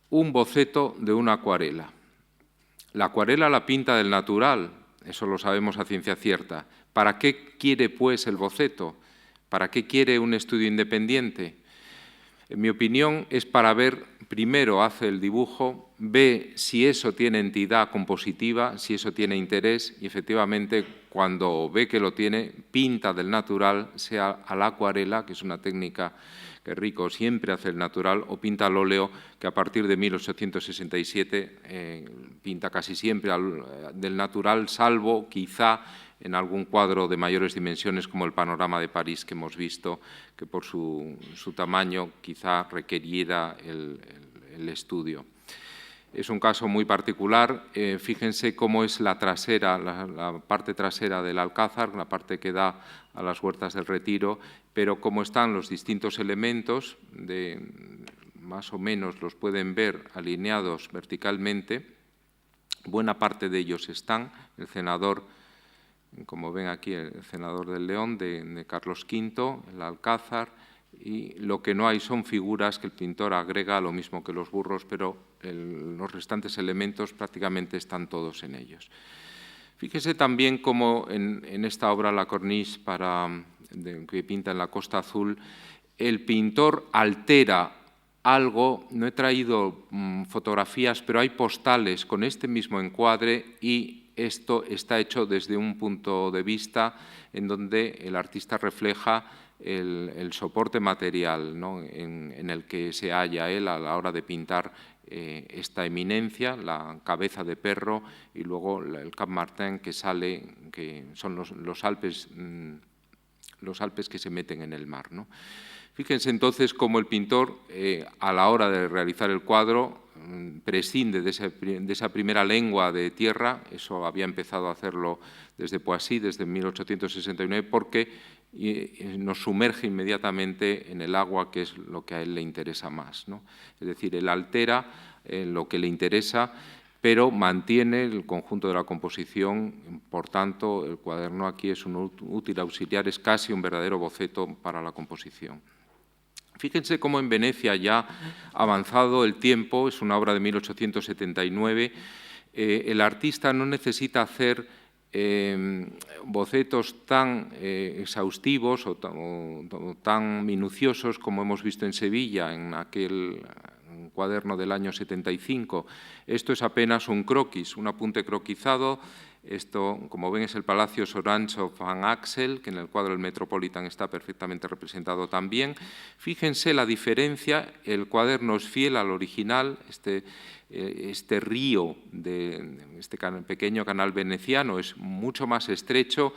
Un boceto de una acuarela. La acuarela la pinta del natural, eso lo sabemos a ciencia cierta. ¿Para qué quiere, pues, el boceto? ¿Para qué quiere un estudio independiente? En mi opinión, es para ver, primero hace el dibujo, ve si eso tiene entidad compositiva, si eso tiene interés, y efectivamente, cuando ve que lo tiene, pinta del natural, sea a la acuarela, que es una técnica que Rico siempre hace el natural, o pinta al óleo, que a partir de 1867 pinta casi siempre del natural, salvo quizá en algún cuadro de mayores dimensiones como el Panorama de París que hemos visto, que por su tamaño quizá requiriera el estudio. Es un caso muy particular. Fíjense cómo es la trasera, la parte trasera del Alcázar, la parte que da a las Huertas del Retiro, pero cómo están los distintos elementos, más o menos los pueden ver alineados verticalmente. Buena parte de ellos están. El cenador, como ven aquí, el cenador del León de Carlos V, el Alcázar, y lo que no hay son figuras que el pintor agrega, lo mismo que los burros, pero los restantes elementos prácticamente están todos en ellos. Fíjese también cómo en esta obra La Corniche que pinta en la Costa Azul, el pintor altera algo. No he traído fotografías, pero hay postales con este mismo encuadre, y esto está hecho desde un punto de vista en donde el artista refleja el soporte material, ¿no?, en el que se halla él a la hora de pintar esta eminencia, la cabeza de perro, y luego el Cap Martin que sale, que son los Alpes que se meten en el mar, ¿no? Fíjense entonces cómo el pintor, a la hora de realizar el cuadro, prescinde de esa primera lengua de tierra. Eso había empezado a hacerlo desde Poissy, desde 1869, porque nos sumerge inmediatamente en el agua, que es lo que a él le interesa más, ¿no? Es decir, él altera lo que le interesa, pero mantiene el conjunto de la composición. Por tanto, el cuaderno aquí es un útil auxiliar, es casi un verdadero boceto para la composición. Fíjense cómo en Venecia, ya avanzado el tiempo, es una obra de 1879, el artista no necesita hacer bocetos tan exhaustivos o tan minuciosos como hemos visto en Sevilla, en aquel cuaderno del año 75. Esto es apenas un croquis, un apunte croquizado. Esto, como ven, es el Palacio Soranzo van Axel, que en el cuadro del Metropolitan está perfectamente representado también. Fíjense la diferencia, el cuaderno es fiel al original, este río, este pequeño canal veneciano es mucho más estrecho.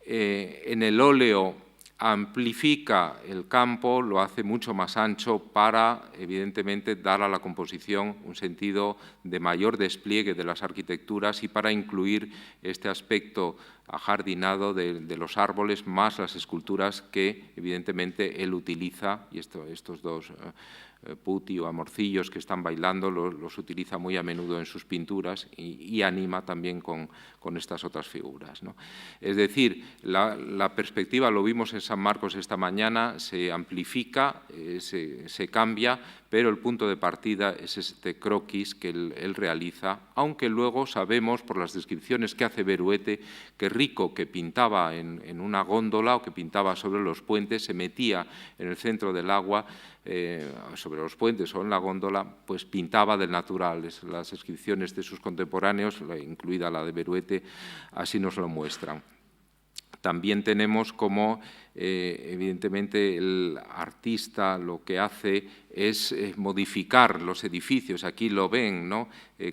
En el óleo amplifica el campo, lo hace mucho más ancho para, evidentemente, dar a la composición un sentido de mayor despliegue de las arquitecturas y para incluir este aspecto ajardinado de los árboles, más las esculturas que, evidentemente, él utiliza, y estos dos putti o amorcillos que están bailando los utiliza muy a menudo en sus pinturas y anima también con estas otras figuras, ¿no? Es decir, la perspectiva, lo vimos en San Marcos esta mañana, se amplifica, se cambia, pero el punto de partida es este croquis que él realiza, aunque luego sabemos por las descripciones que hace Beruete que Rico, que pintaba en una góndola o que pintaba sobre los puentes, se metía en el centro del agua, sobre los puentes o en la góndola, pues pintaba del natural. Las descripciones de sus contemporáneos, incluida la de Beruete, así nos lo muestran. También tenemos como, evidentemente, el artista lo que hace es modificar los edificios. Aquí lo ven, ¿no?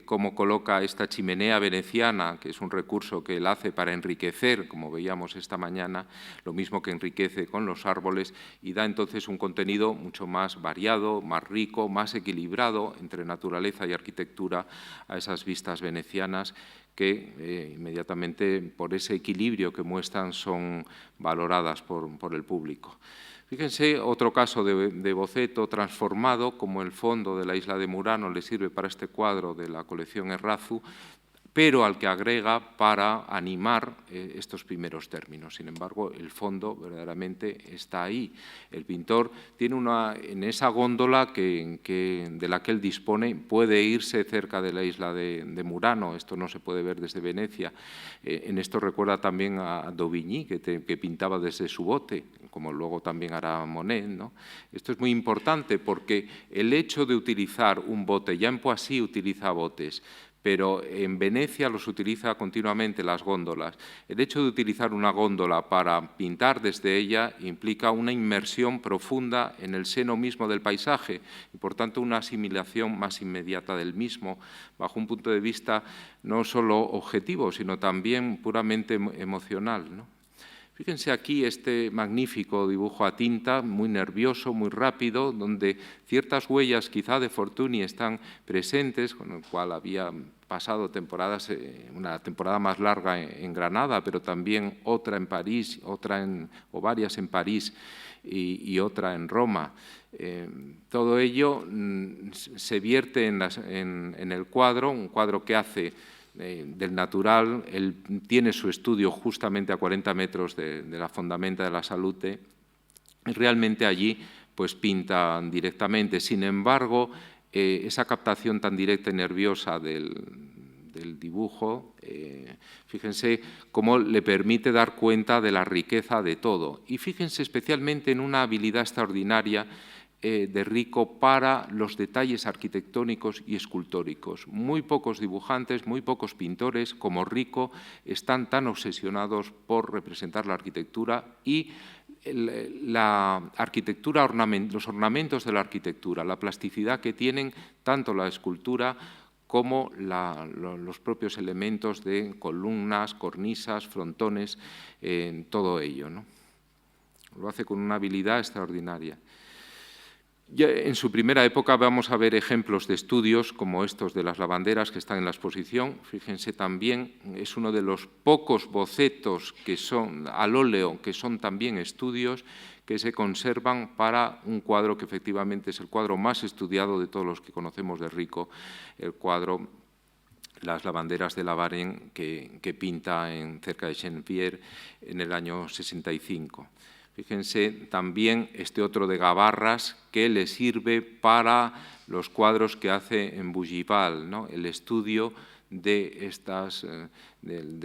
Cómo coloca esta chimenea veneciana, que es un recurso que él hace para enriquecer, como veíamos esta mañana, lo mismo que enriquece con los árboles, y da entonces un contenido mucho más variado, más rico, más equilibrado entre naturaleza y arquitectura a esas vistas venecianas que inmediatamente por ese equilibrio que muestran son valoradas por el público. Fíjense, otro caso de boceto transformado, como el fondo de la isla de Murano le sirve para este cuadro de la colección Errazu, pero al que agrega para animar estos primeros términos. Sin embargo, el fondo verdaderamente está ahí. El pintor tiene en esa góndola de la que él dispone, puede irse cerca de la isla de Murano. Esto no se puede ver desde Venecia. En esto recuerda también a Dauvigny, que pintaba desde su bote, como luego también hará Monet, ¿no? Esto es muy importante porque el hecho de utilizar un bote, ya en Poissy utiliza botes, pero en Venecia los utiliza continuamente las góndolas. El hecho de utilizar una góndola para pintar desde ella implica una inmersión profunda en el seno mismo del paisaje y, por tanto, una asimilación más inmediata del mismo, bajo un punto de vista no solo objetivo, sino también puramente emocional, ¿no? Fíjense aquí este magnífico dibujo a tinta, muy nervioso, muy rápido, donde ciertas huellas quizá de Fortuny están presentes, con el cual había pasado temporadas, una temporada más larga en Granada, pero también otra en París, o varias en París y otra en Roma. Todo ello se vierte en el cuadro, un cuadro que hace del natural. Él tiene su estudio justamente a 40 metros de la Fondamenta de la Salute, y realmente allí pues pinta directamente. Sin embargo, esa captación tan directa y nerviosa del dibujo, fíjense cómo le permite dar cuenta de la riqueza de todo. Y fíjense especialmente en una habilidad extraordinaria de Rico para los detalles arquitectónicos y escultóricos. Muy pocos dibujantes, muy pocos pintores como Rico están tan obsesionados por representar la arquitectura y la arquitectura, los ornamentos de la arquitectura, la plasticidad que tienen tanto la escultura como los propios elementos de columnas, cornisas, frontones, todo ello, ¿no? Lo hace con una habilidad extraordinaria. Ya en su primera época vamos a ver ejemplos de estudios como estos de las lavanderas que están en la exposición. Fíjense también, es uno de los pocos bocetos que son al óleo, que son también estudios, que se conservan para un cuadro que efectivamente es el cuadro más estudiado de todos los que conocemos de Rico, el cuadro Las lavanderas de la Varenne, que pinta cerca de Chenevière en el año 65. Fíjense también este otro de Gabarras que le sirve para los cuadros que hace en Bougival, ¿no? El estudio de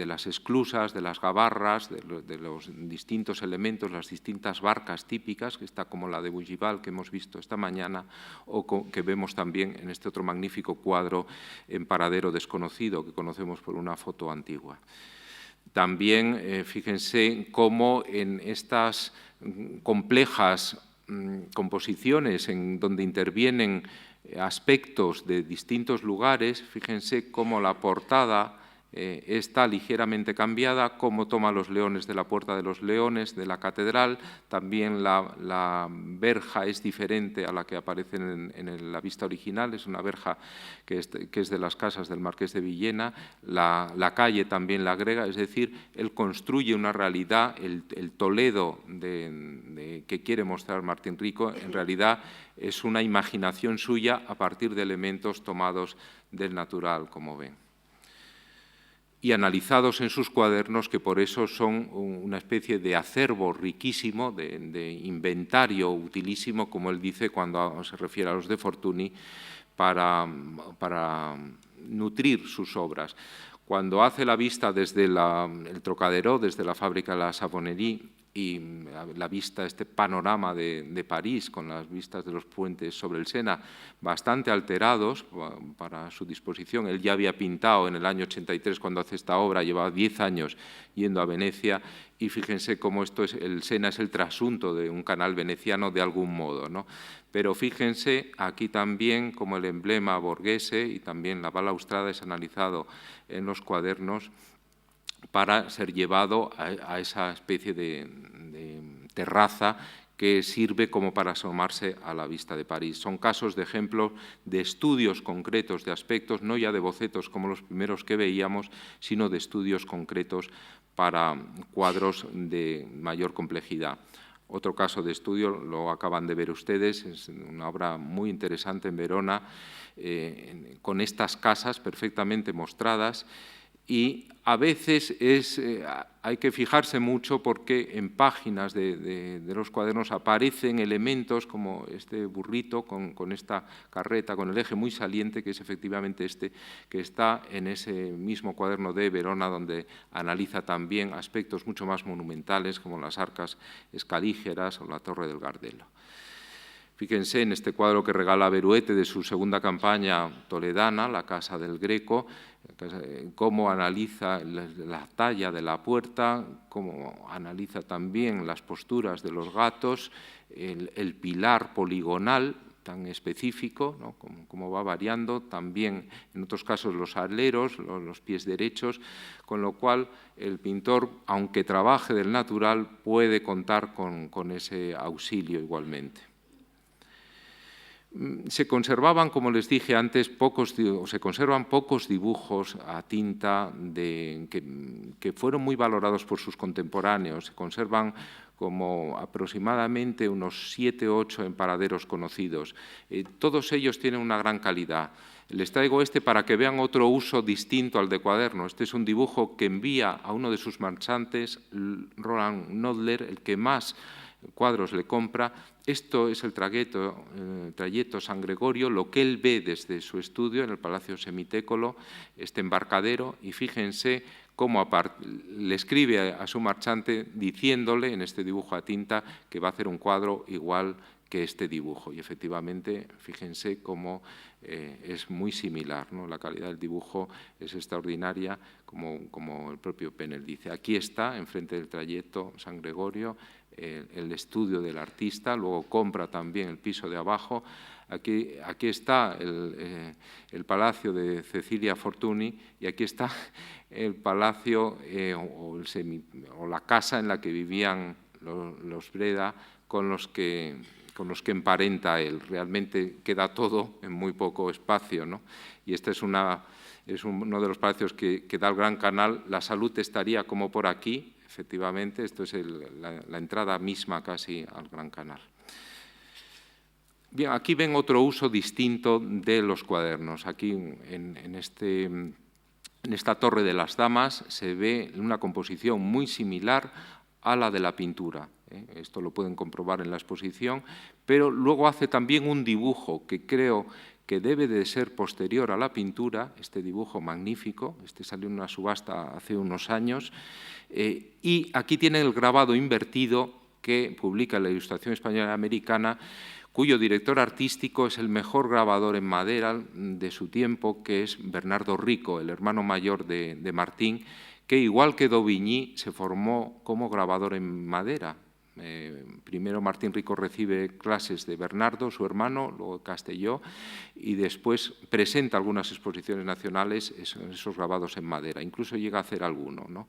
las esclusas, de las gabarras, de los distintos elementos, las distintas barcas típicas, que está como la de Bougival que hemos visto esta mañana, o que vemos también en este otro magnífico cuadro en Paradero Desconocido, que conocemos por una foto antigua. También fíjense cómo en estas complejas composiciones en donde intervienen aspectos de distintos lugares, fíjense cómo la portada está ligeramente cambiada, cómo toma los leones de la Puerta de los Leones de la catedral, también la verja es diferente a la que aparece en la vista original, es una verja que es de las casas del Marqués de Villena, la calle también la agrega, es decir, él construye una realidad, el Toledo que quiere mostrar Martín Rico, en realidad es una imaginación suya a partir de elementos tomados del natural, como ven, y analizados en sus cuadernos, que por eso son una especie de acervo riquísimo, de inventario utilísimo, como él dice cuando se refiere a los de Fortuny, para nutrir sus obras. Cuando hace la vista desde el Trocadero, desde la fábrica de la Savonnerie, y la vista, este panorama de París, con las vistas de los puentes sobre el Sena, bastante alterados para su disposición. Él ya había pintado en el año 83, cuando hace esta obra, llevaba 10 años yendo a Venecia, y fíjense cómo el Sena es el trasunto de un canal veneciano de algún modo, ¿no? Pero fíjense aquí también como el emblema Borghese y también la balaustrada es analizado en los cuadernos para ser llevado a esa especie de terraza que sirve como para asomarse a la vista de París. Son casos de ejemplos de estudios concretos de aspectos, no ya de bocetos como los primeros que veíamos, sino de estudios concretos para cuadros de mayor complejidad. Otro caso de estudio, lo acaban de ver ustedes, es una obra muy interesante en Verona, con estas casas perfectamente mostradas, y a veces hay que fijarse mucho porque en páginas de los cuadernos aparecen elementos como este burrito con esta carreta, con el eje muy saliente, que es efectivamente este que está en ese mismo cuaderno de Verona, donde analiza también aspectos mucho más monumentales como las arcas escalígeras o la Torre del Gardelo. Fíjense en este cuadro que regala Beruete de su segunda campaña toledana, La Casa del Greco, cómo analiza la talla de la puerta, cómo analiza también las posturas de los gatos, el pilar poligonal tan específico, ¿no? Cómo va variando, también en otros casos los aleros, los pies derechos, con lo cual el pintor, aunque trabaje del natural, puede contar con ese auxilio igualmente. Se conservaban, como les dije antes, se conservan pocos dibujos a tinta que fueron muy valorados por sus contemporáneos. Se conservan como aproximadamente unos 7 o 8 en paraderos conocidos. Todos ellos tienen una gran calidad. Les traigo este para que vean otro uso distinto al de cuaderno. Este es un dibujo que envía a uno de sus marchantes, Roland Nodler, el que más cuadros le compra. Esto es el trayecto San Gregorio, lo que él ve desde su estudio en el Palacio Semitécolo, este embarcadero, y fíjense cómo le escribe a su marchante diciéndole en este dibujo a tinta que va a hacer un cuadro igual que este dibujo. Y efectivamente, fíjense cómo es muy similar, ¿no? La calidad del dibujo es extraordinaria, como el propio Penel dice. Aquí está, enfrente del trayecto San Gregorio, el estudio del artista, luego compra también el piso de abajo. Aquí está el palacio de Cecilia Fortuny y aquí está el palacio o la casa en la que vivían los Breda con los que emparenta él. Realmente queda todo en muy poco espacio, ¿no? Y este es uno de los palacios que da el Gran Canal. La Salud estaría como por aquí. Efectivamente, esto es la entrada misma casi al Gran Canal. Bien, aquí ven otro uso distinto de los cuadernos. Aquí en esta Torre de las Damas se ve una composición muy similar a la de la pintura. Esto lo pueden comprobar en la exposición, pero luego hace también un dibujo que creo que debe de ser posterior a la pintura, este dibujo magnífico, este salió en una subasta hace unos años, y aquí tiene el grabado invertido que publica la Ilustración Española y Americana, cuyo director artístico es el mejor grabador en madera de su tiempo, que es Bernardo Rico, el hermano mayor de Martín, que igual que Daubigny se formó como grabador en madera. Primero Martín Rico recibe clases de Bernardo, su hermano, luego Castelló, y después presenta algunas exposiciones nacionales esos grabados en madera, incluso llega a hacer alguno, ¿no?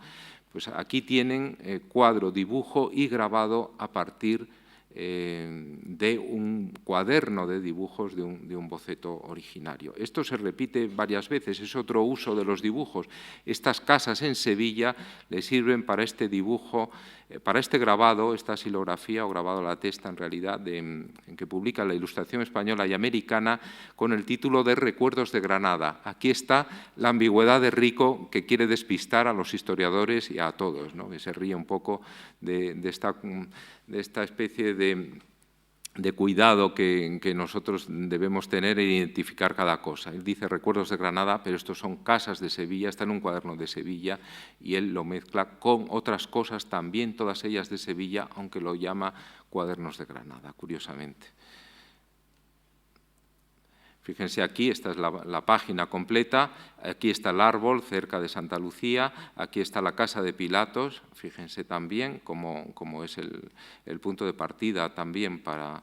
Pues aquí tienen cuadro, dibujo y grabado a partir de un cuaderno de dibujos de un boceto originario. Esto se repite varias veces, es otro uso de los dibujos. Estas casas en Sevilla le sirven para este dibujo, para este grabado, esta silografía o grabado a la testa en realidad, en que publica la Ilustración Española y Americana con el título de Recuerdos de Granada. Aquí está la ambigüedad de Rico que quiere despistar a los historiadores y a todos, ¿no? Que se ríe un poco de esta especie de cuidado que nosotros debemos tener e identificar cada cosa. Él dice recuerdos de Granada, pero estos son casas de Sevilla, está en un cuaderno de Sevilla y él lo mezcla con otras cosas también, todas ellas de Sevilla, aunque lo llama cuadernos de Granada, curiosamente. Fíjense aquí, esta es la página completa, aquí está el árbol cerca de Santa Lucía, aquí está la casa de Pilatos, fíjense también cómo es el punto de partida también para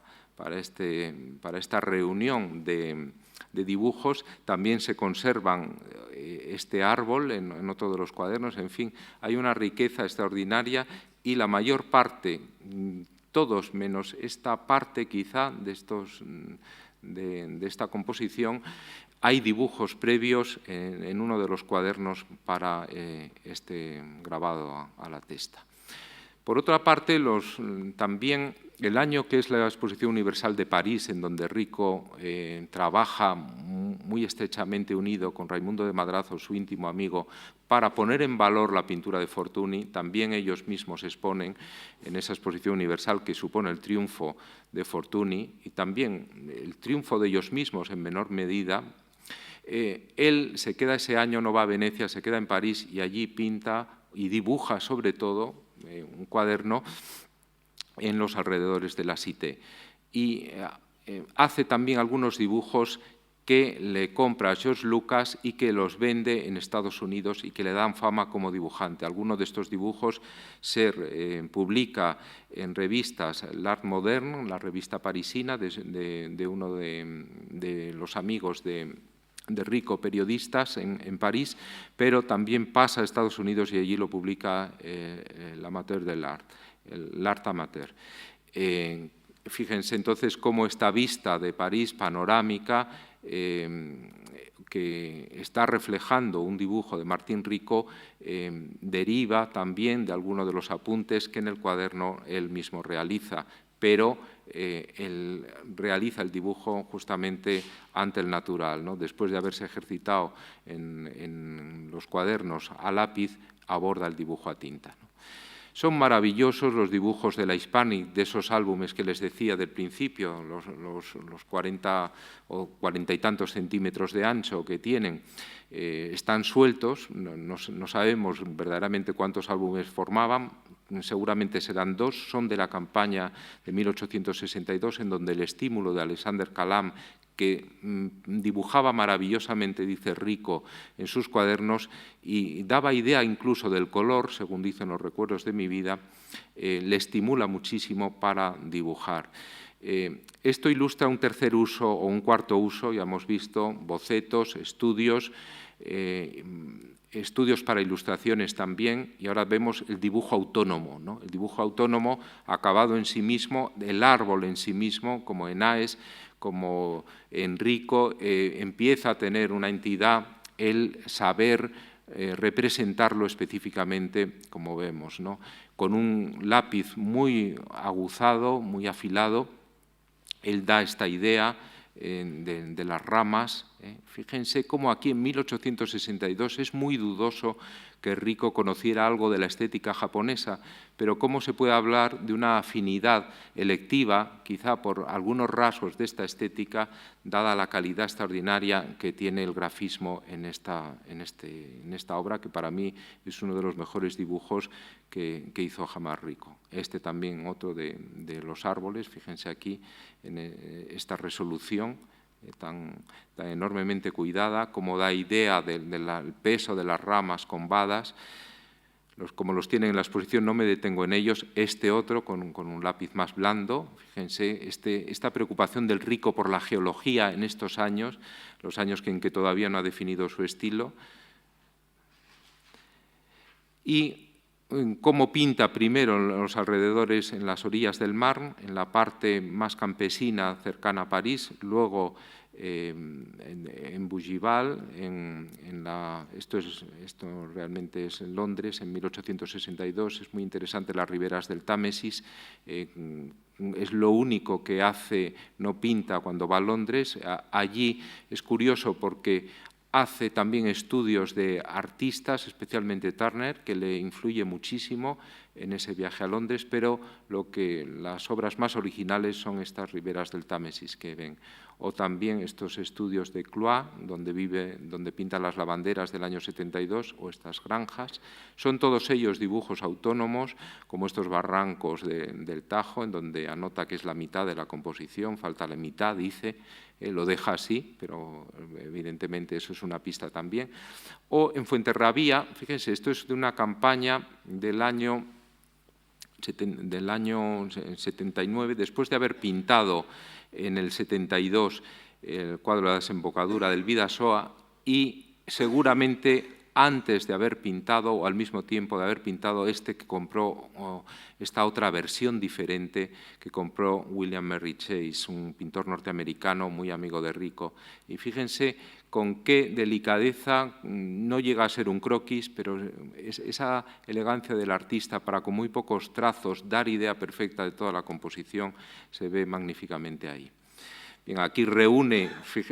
esta reunión de dibujos. También se conservan este árbol en otro de los cuadernos, en fin, hay una riqueza extraordinaria y la mayor parte, todos menos esta parte quizá de esta composición, hay dibujos previos en uno de los cuadernos para este grabado a la testa. Por otra parte, también el año que es la Exposición Universal de París, en donde Rico trabaja muy estrechamente unido con Raimundo de Madrazo, su íntimo amigo, para poner en valor la pintura de Fortuny, también ellos mismos exponen en esa Exposición Universal que supone el triunfo de Fortuny y también el triunfo de ellos mismos en menor medida. Él se queda ese año, no va a Venecia, se queda en París y allí pinta y dibuja sobre todo un cuaderno en los alrededores de la Cité. Y hace también algunos dibujos que le compra a George Lucas y que los vende en Estados Unidos y que le dan fama como dibujante. Algunos de estos dibujos se publica en revistas, l'Art Moderne, la revista parisina de uno de los amigos de Rico, periodistas en París, pero también pasa a Estados Unidos y allí lo publica l'Amateur de l'Art, l'Art Amateur. Fíjense entonces cómo esta vista de París panorámica que está reflejando un dibujo de Martín Rico deriva también de algunos de los apuntes que en el cuaderno él mismo realiza, pero él realiza el dibujo justamente ante el natural, ¿no? Después de haberse ejercitado en los cuadernos a lápiz, aborda el dibujo a tinta, ¿no? Son maravillosos los dibujos de la Hispanic, de esos álbumes que les decía del principio, los 40 o 40 y tantos centímetros de ancho que tienen. Están sueltos, no sabemos verdaderamente cuántos álbumes formaban, seguramente serán dos, son de la campaña de 1862, en donde el estímulo de Alexander Calam, que dibujaba maravillosamente, dice Rico, en sus cuadernos y daba idea incluso del color, según dicen los recuerdos de mi vida, le estimula muchísimo para dibujar. Esto ilustra un tercer uso o un cuarto uso, ya hemos visto, bocetos, estudios para ilustraciones también, y ahora vemos el dibujo autónomo, ¿no? El dibujo autónomo acabado en sí mismo, el árbol en sí mismo, como en Aes, como en Rico, empieza a tener una entidad, el saber representarlo específicamente, como vemos, ¿no? Con un lápiz muy aguzado, muy afilado, él da esta idea de las ramas. Fíjense cómo aquí en 1862 es muy dudoso que Rico conociera algo de la estética japonesa, pero cómo se puede hablar de una afinidad electiva, quizá por algunos rasgos de esta estética, dada la calidad extraordinaria que tiene el grafismo en esta obra, que para mí es uno de los mejores dibujos que hizo jamás Rico. Este también, otro de los árboles, fíjense aquí en esta resolución tan enormemente cuidada, como da idea del peso de las ramas combadas. Como los tienen en la exposición, no me detengo en ellos. Este otro, con un lápiz más blando, fíjense, esta preocupación del Rico por la geología en estos años, los años en que todavía no ha definido su estilo, y cómo pinta primero en los alrededores, en las orillas del Marne, en la parte más campesina cercana a París, luego en Bougival, esto realmente es en Londres, en 1862, es muy interesante las riberas del Támesis, es lo único que hace, no pinta cuando va a Londres. Allí es curioso porque hace también estudios de artistas, especialmente Turner, que le influye muchísimo en ese viaje a Londres, pero las obras más originales son estas riberas del Támesis que ven. O también estos estudios de Cloix, donde pinta las lavanderas del año 72, o estas granjas. Son todos ellos dibujos autónomos, como estos barrancos del Tajo, en donde anota que es la mitad de la composición, falta la mitad, dice, lo deja así, pero evidentemente eso es una pista también. O en Fuenterrabía, fíjense, esto es de una campaña del año 79, después de haber pintado en el 72 el cuadro de la desembocadura del Bidasoa, y seguramente antes de haber pintado, o al mismo tiempo de haber pintado que compró, esta otra versión diferente que compró William Merry Chase, un pintor norteamericano muy amigo de Rico. Y fíjense con qué delicadeza, no llega a ser un croquis, pero esa elegancia del artista para con muy pocos trazos dar idea perfecta de toda la composición se ve magníficamente ahí. Bien, aquí reúne,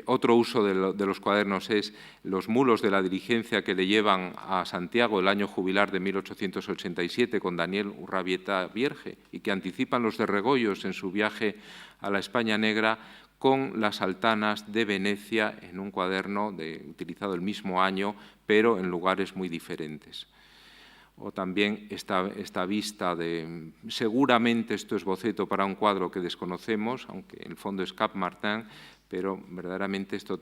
otro uso de los cuadernos es los mulos de la diligencia que le llevan a Santiago el año jubilar de 1887 con Daniel Urrabieta Vierge y que anticipan los de Regoyos en su viaje a la España Negra con las altanas de Venecia en un cuaderno utilizado el mismo año, pero en lugares muy diferentes. O también esta vista de, seguramente esto es boceto para un cuadro que desconocemos, aunque en el fondo es Cap Martin, pero verdaderamente esto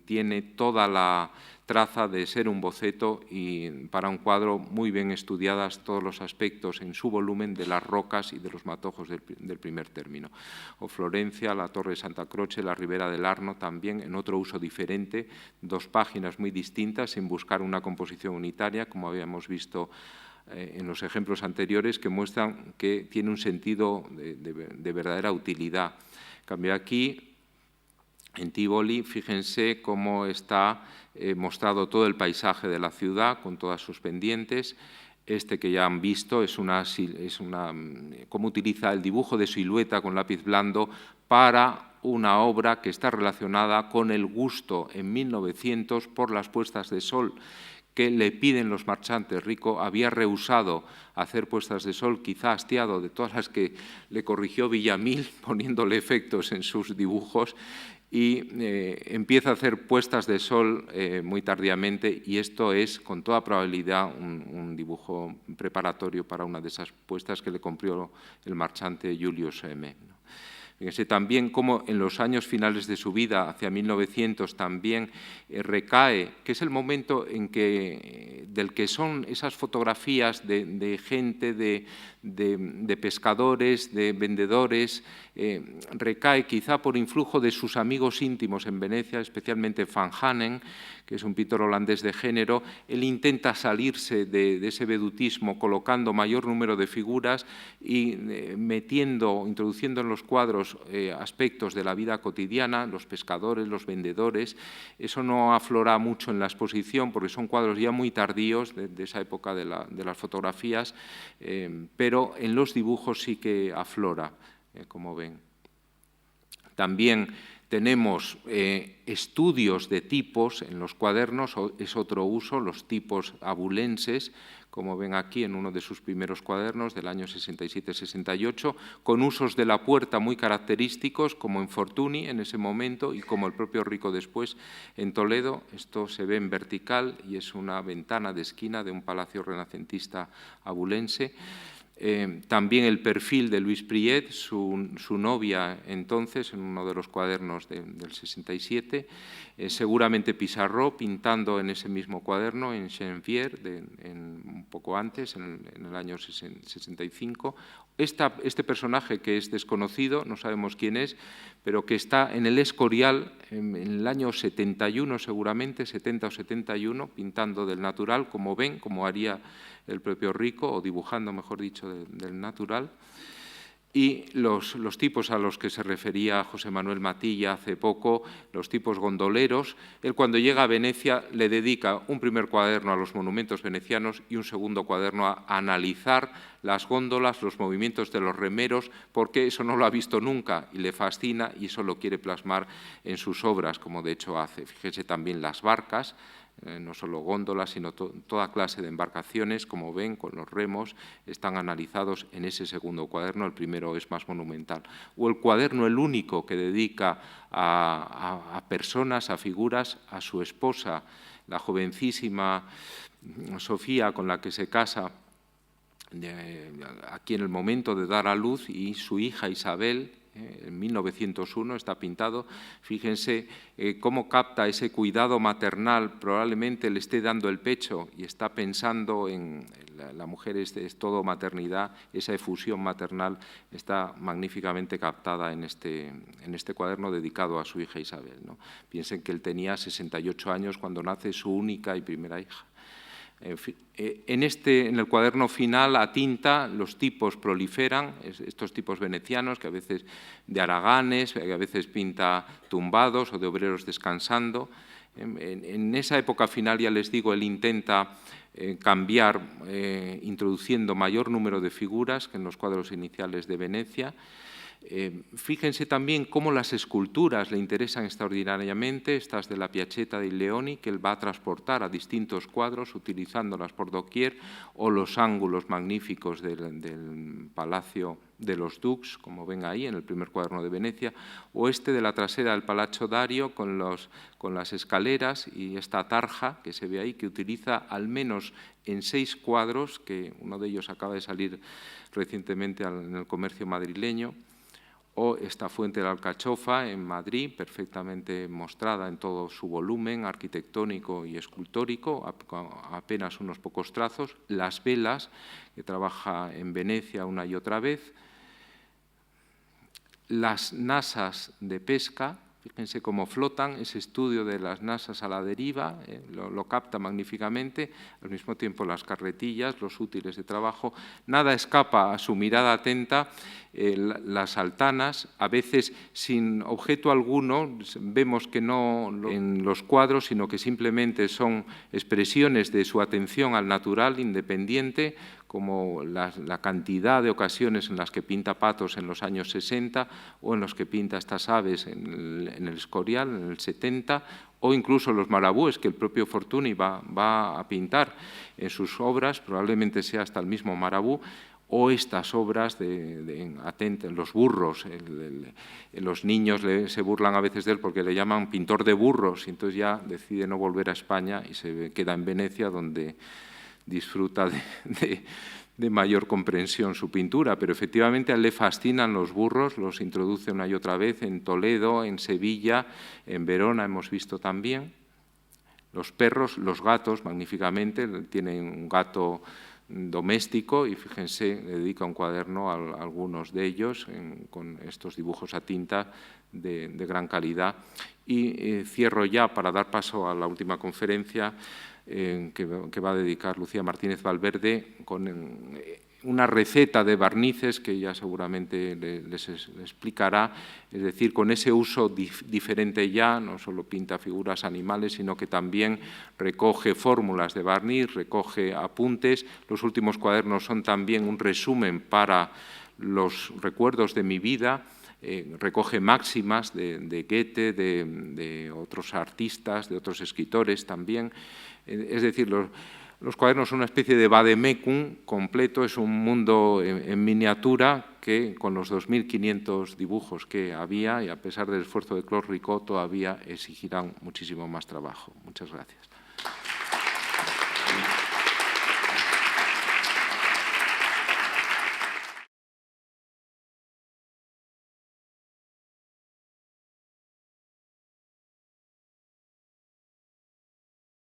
tiene toda la traza de ser un boceto y para un cuadro muy bien estudiadas todos los aspectos en su volumen de las rocas y de los matojos del primer término. O Florencia, la Torre de Santa Croce, la Ribera del Arno, también en otro uso diferente, 2 páginas muy distintas sin buscar una composición unitaria, como habíamos visto en los ejemplos anteriores, que muestran que tiene un sentido de verdadera utilidad. En cambio aquí, en Tívoli, fíjense cómo está mostrado todo el paisaje de la ciudad con todas sus pendientes. Este que ya han visto es cómo utiliza el dibujo de silueta con lápiz blando para una obra que está relacionada con el gusto en 1900 por las puestas de sol que le piden los marchantes. Rico había rehusado hacer puestas de sol, quizá hastiado de todas las que le corrigió Villamil poniéndole efectos en sus dibujos, y empieza a hacer puestas de sol muy tardíamente, y esto es con toda probabilidad un dibujo preparatorio para una de esas puestas que le compró el marchante Julius M. Fíjense también cómo en los años finales de su vida, hacia 1900, también recae, que es el momento en del que son esas fotografías de gente, de pescadores, de vendedores, recae quizá por influjo de sus amigos íntimos en Venecia, especialmente Van Hanen, que es un pintor holandés de género. Él intenta salirse de ese vedutismo colocando mayor número de figuras y introduciendo en los cuadros aspectos de la vida cotidiana, los pescadores, los vendedores. Eso no aflora mucho en la exposición porque son cuadros ya muy tardíos de esa época de las fotografías, pero en los dibujos sí que aflora, como ven. También tenemos estudios de tipos en los cuadernos, es otro uso, los tipos abulenses, como ven aquí en uno de sus primeros cuadernos del año 67-68, con usos de la puerta muy característicos, como en Fortuny en ese momento y como el propio Rico después en Toledo. Esto se ve en vertical y es una ventana de esquina de un palacio renacentista abulense. También el perfil de Louise Priet, su novia entonces, en uno de los cuadernos del 67, seguramente Pissarro pintando en ese mismo cuaderno, en Chenevier, un poco antes, en el año 65. Este personaje que es desconocido, no sabemos quién es, pero que está en el Escorial en el año 71 seguramente, 70 o 71, pintando del natural, como ven, como haría el propio Rico, o dibujando, mejor dicho, del natural. Y los tipos a los que se refería José Manuel Matilla hace poco, los tipos gondoleros. Él, cuando llega a Venecia, le dedica un primer cuaderno a los monumentos venecianos y un segundo cuaderno a analizar las góndolas, los movimientos de los remeros, porque eso no lo ha visto nunca y le fascina, y eso lo quiere plasmar en sus obras, como de hecho hace. Fíjese también las barcas, no solo góndolas, sino toda clase de embarcaciones, como ven, con los remos, están analizados en ese segundo cuaderno. El primero es más monumental. O el cuaderno, el único que dedica a personas, a figuras, a su esposa, la jovencísima Sofía, con la que se casa aquí en el momento de dar a luz, y su hija Isabel, en 1901 está pintado. Fíjense cómo capta ese cuidado maternal, probablemente le esté dando el pecho y está pensando en la mujer, es todo maternidad, esa efusión maternal está magníficamente captada en este cuaderno dedicado a su hija Isabel, ¿no? Piensen que él tenía 68 años cuando nace su única y primera hija. En el cuaderno final, a tinta, los tipos proliferan, estos tipos venecianos, que a veces de haraganes, que a veces pinta tumbados o de obreros descansando. En esa época final, ya les digo, él intenta cambiar, introduciendo mayor número de figuras que en los cuadros iniciales de Venecia. Fíjense también cómo las esculturas le interesan extraordinariamente, estas de la Piazzetta dei Leoni, que él va a transportar a distintos cuadros utilizándolas por doquier, o los ángulos magníficos del Palacio de los Dux, como ven ahí en el primer cuaderno de Venecia, o este de la trasera del Palazzo Dario con las escaleras y esta tarja que se ve ahí, que utiliza al menos en 6 cuadros, que uno de ellos acaba de salir recientemente en el comercio madrileño. O esta fuente de la Alcachofa en Madrid, perfectamente mostrada en todo su volumen arquitectónico y escultórico, apenas unos pocos trazos. Las velas, que trabaja en Venecia una y otra vez. Las nasas de pesca, fíjense cómo flotan, ese estudio de las nasas a la deriva, lo capta magníficamente, al mismo tiempo las carretillas, los útiles de trabajo. Nada escapa a su mirada atenta, las altanas, a veces sin objeto alguno, vemos que no en los cuadros, sino que simplemente son expresiones de su atención al natural independiente, como la cantidad de ocasiones en las que pinta patos en los años 60 o en los que pinta estas aves en el Escorial en el 70, o incluso los marabúes que el propio Fortuny va a pintar en sus obras, probablemente sea hasta el mismo marabú, o estas obras atenten, los burros. Los niños se burlan a veces de él porque le llaman pintor de burros, y entonces ya decide no volver a España y se queda en Venecia, donde disfruta de mayor comprensión su pintura, pero efectivamente a él le fascinan los burros, los introduce una y otra vez en Toledo, en Sevilla, en Verona hemos visto también. Los perros, los gatos, magníficamente, tienen un gato doméstico y fíjense, le dedica un cuaderno a algunos de ellos con estos dibujos a tinta de gran calidad. Y cierro ya para dar paso a la última conferencia que va a dedicar Lucía Martínez Valverde con una receta de barnices que ella seguramente les explicará, es decir, con ese uso diferente ya, no solo pinta figuras animales, sino que también recoge fórmulas de barniz, recoge apuntes. Los últimos cuadernos son también un resumen para los recuerdos de mi vida, recoge máximas de Goethe, de otros artistas, de otros escritores también. Es decir, los cuadernos son una especie de vademecum completo, es un mundo en miniatura que con los 2.500 dibujos que había, y a pesar del esfuerzo de Claude Ricot, todavía exigirán muchísimo más trabajo. Muchas gracias.